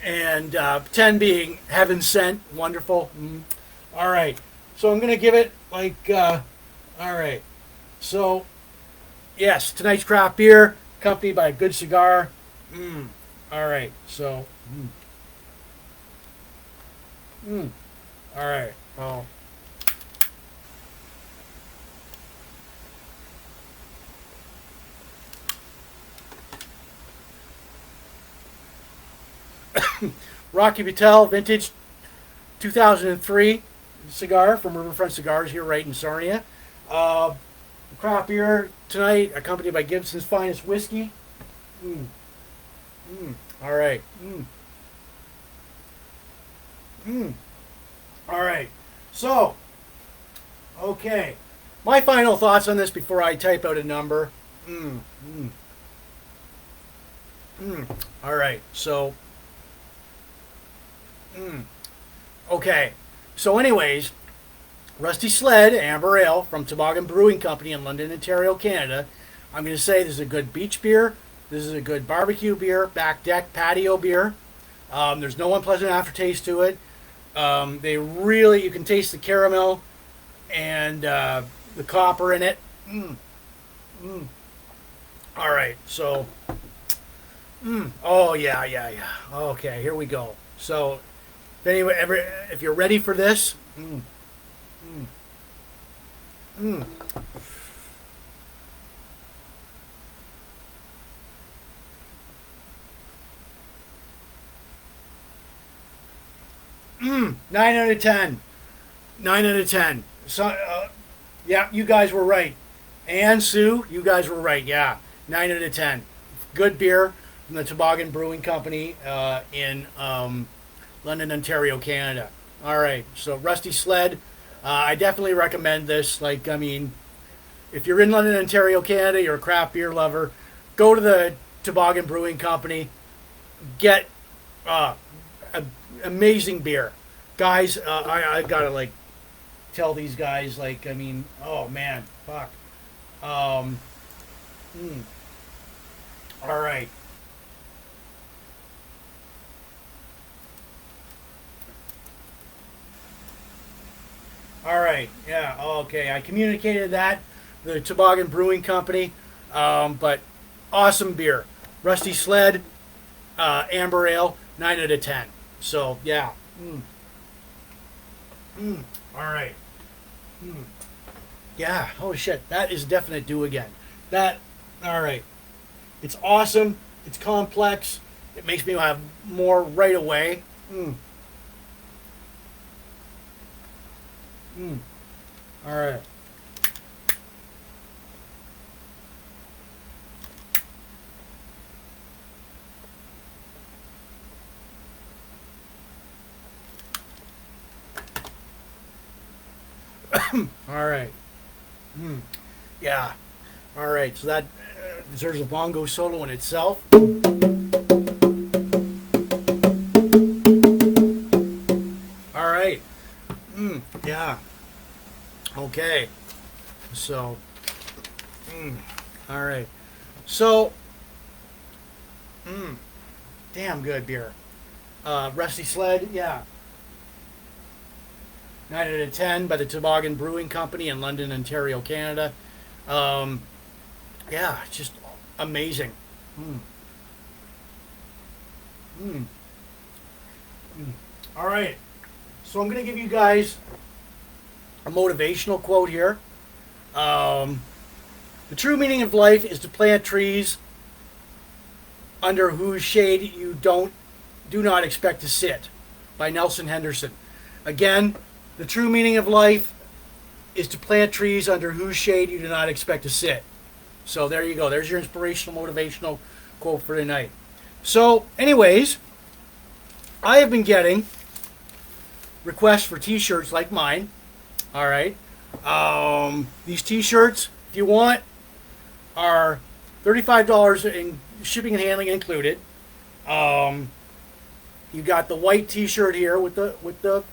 10 being heaven sent, wonderful. All right. So I'm going to give it all right. So, yes, tonight's craft beer, accompanied by a good cigar. All right. So, all right. Well, Rocky Patel Vintage 2003 cigar from Riverfront Cigars here right in Sarnia. Craft beer tonight, accompanied by Gibson's Finest Whiskey. All right. All right. So, okay. My final thoughts on this before I type out a number. Mm, mm, All right. So, okay. So, anyways, Rusty Sled Amber Ale from Toboggan Brewing Company in London, Ontario, Canada. I'm going to say this is a good beach beer. This is a good barbecue beer, back deck patio beer. There's no unpleasant aftertaste to it. They really, you can taste the caramel and the copper in it. All right, so, oh yeah. Okay, here we go. So, if you're ready for this, 9 out of 10. 9 out of 10. So, yeah, you guys were right. And Sue, you guys were right. Yeah, 9 out of 10. Good beer from the Toboggan Brewing Company in London, Ontario, Canada. All right, so Rusty Sled. I definitely recommend this. Like, I mean, if you're in London, Ontario, Canada, you're a craft beer lover, go to the Toboggan Brewing Company. Get amazing beer, guys. I gotta like tell these guys, like, I mean, oh man, fuck. Um, all right. All right. Yeah. Okay. I communicated that the Toboggan Brewing Company, but awesome beer. Rusty Sled, Amber Ale, 9 out of 10. So yeah. All right. Yeah. Oh shit. That is definite do again. That. All right. It's awesome. It's complex. It makes me have more right away. All right. All right. Yeah. All right. So that deserves a bongo solo in itself. All right. Yeah. Okay. So. All right. So. Damn good beer. Rusty Sled. Yeah. 9 out of 10 by the Toboggan Brewing Company in London, Ontario, Canada. Yeah, just amazing. All right. So I'm going to give you guys a motivational quote here. The true meaning of life is to plant trees under whose shade you do not expect to sit, by Nelson Henderson. Again, the true meaning of life is to plant trees under whose shade you do not expect to sit. So there you go. There's your inspirational, motivational quote for tonight. So, anyways, I have been getting requests for t-shirts like mine. All right. These t-shirts, if you want, are $35 in shipping and handling included. You got the white t-shirt here with the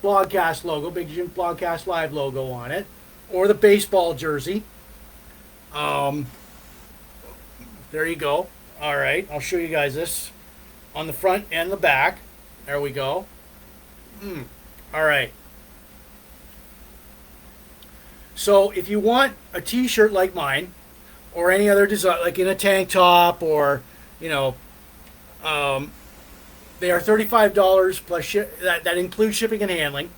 Blogcast logo, Big Jims Blogcast Live logo on it, or the baseball jersey. There you go. All right, I'll show you guys this on the front and the back. There we go. All right. So if you want a t-shirt like mine, or any other design, like in a tank top, or, you know, they are $35 plus that includes shipping and handling.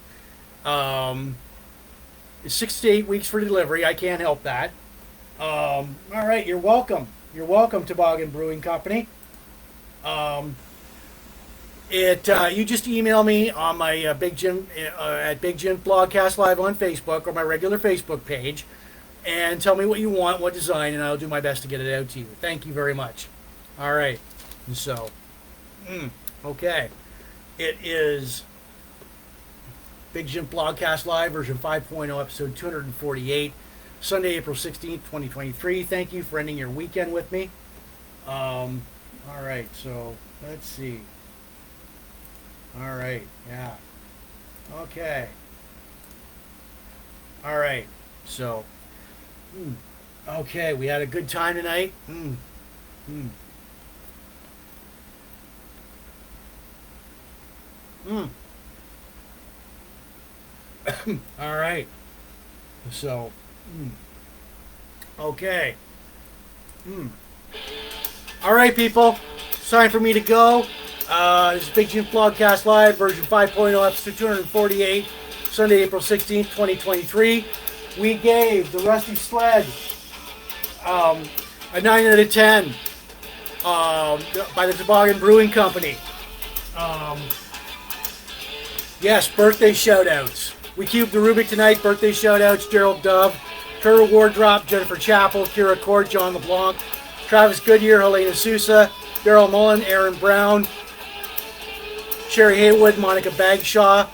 It's 6 to 8 weeks for delivery. I can't help that. All right, you're welcome. You're welcome, Toboggan Brewing Company. You just email me on my Big Jim at Big Jims Blogcast Live on Facebook, or my regular Facebook page, and tell me what you want, what design, and I'll do my best to get it out to you. Thank you very much. All right, and so. Okay. It is Big Jim Blogcast Live, version 5.0, episode 248, Sunday, April 16th, 2023. Thank you for ending your weekend with me. All right, so let's see. All right, yeah. Okay. All right, so, okay, we had a good time tonight. All right. So, okay. All right, people. It's time for me to go. This is Big Jim Blogcast Live, version 5.0, episode 248, Sunday, April 16th, 2023. We gave the Rusty Sled a 9 out of 10 by the Toboggan Brewing Company. Yes, birthday shout-outs. We cubed the rubick tonight. Birthday shout-outs: Gerald Dove, Kurt Wardrop, Jennifer Chappell, Kira Court, John LeBlanc, Travis Goodyear, Helena Sousa, Daryl Mullen, Aaron Brown, Sherry Haywood, Monica Bagshaw.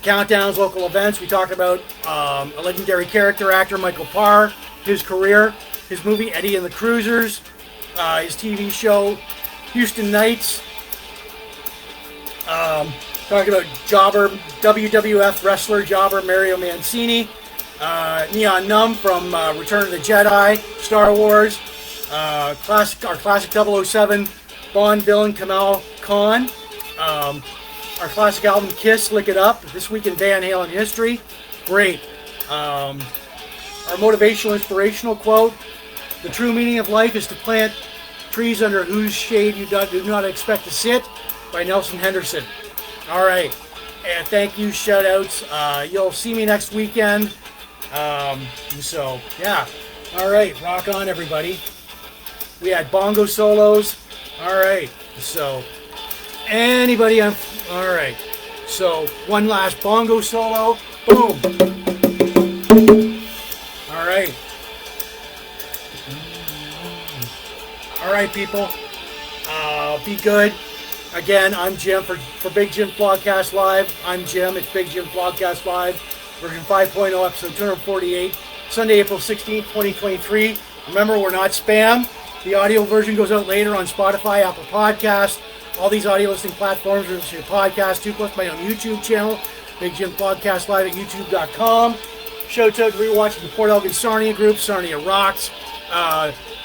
Countdowns, local events. We talked about a legendary character actor, Michael Pare, his career, his movie Eddie and the Cruisers, his TV show Houston Knights. Talking about jobber, WWF wrestler jobber Mario Mancini, Neon Nunb from Return of the Jedi, Star Wars, our classic 007 Bond villain Kamal Khan, our classic album Kiss, Lick It Up, This Week in Van Halen History, great. Our motivational, inspirational quote: the true meaning of life is to plant trees under whose shade you do not expect to sit, by Nelson Henderson. All right, and thank you, shout-outs. You'll see me next weekend. So, yeah. All right, rock on, everybody. We had bongo solos. All right, so anybody on... All right, so one last bongo solo. Boom. All right. All right, people. Be good. Again, I'm Jim for Big Jim Blogcast Live. I'm Jim. It's Big Jim Blogcast Live, version 5.0, episode 248, Sunday, April 16th, 2023. Remember, we're not spam. The audio version goes out later on Spotify, Apple Podcasts, all these audio listening platforms. Or your podcast, too, plus my own YouTube channel, Big Jim Blogcast Live at youtube.com. Shouts out to rewatching the Port Elgin Sarnia group, Sarnia Rocks,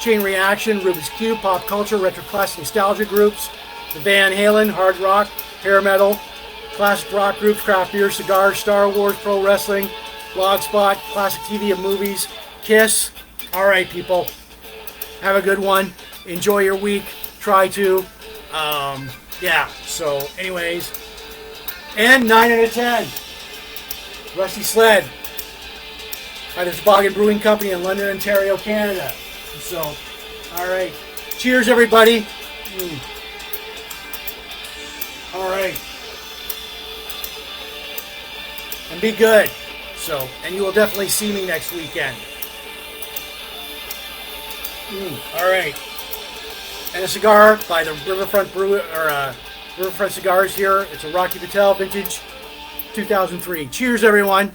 Chain Reaction, Rubik's Cube, Pop Culture, Retro Classic Nostalgia groups, the Van Halen, hard rock, hair metal, classic rock groups, craft beer, cigars, Star Wars, pro wrestling, Blogspot, classic TV and movies, Kiss. All right, people. Have a good one. Enjoy your week. Try to. Yeah, so anyways. And 9 out of 10. Rusty Sled by the Toboggan Brewing Company in London, Ontario, Canada. So, all right. Cheers, everybody. All right. And be good. So, and you will definitely see me next weekend. All right. And a cigar by the Riverfront Riverfront Cigars here. It's a Rocky Patel vintage 2003. Cheers, everyone.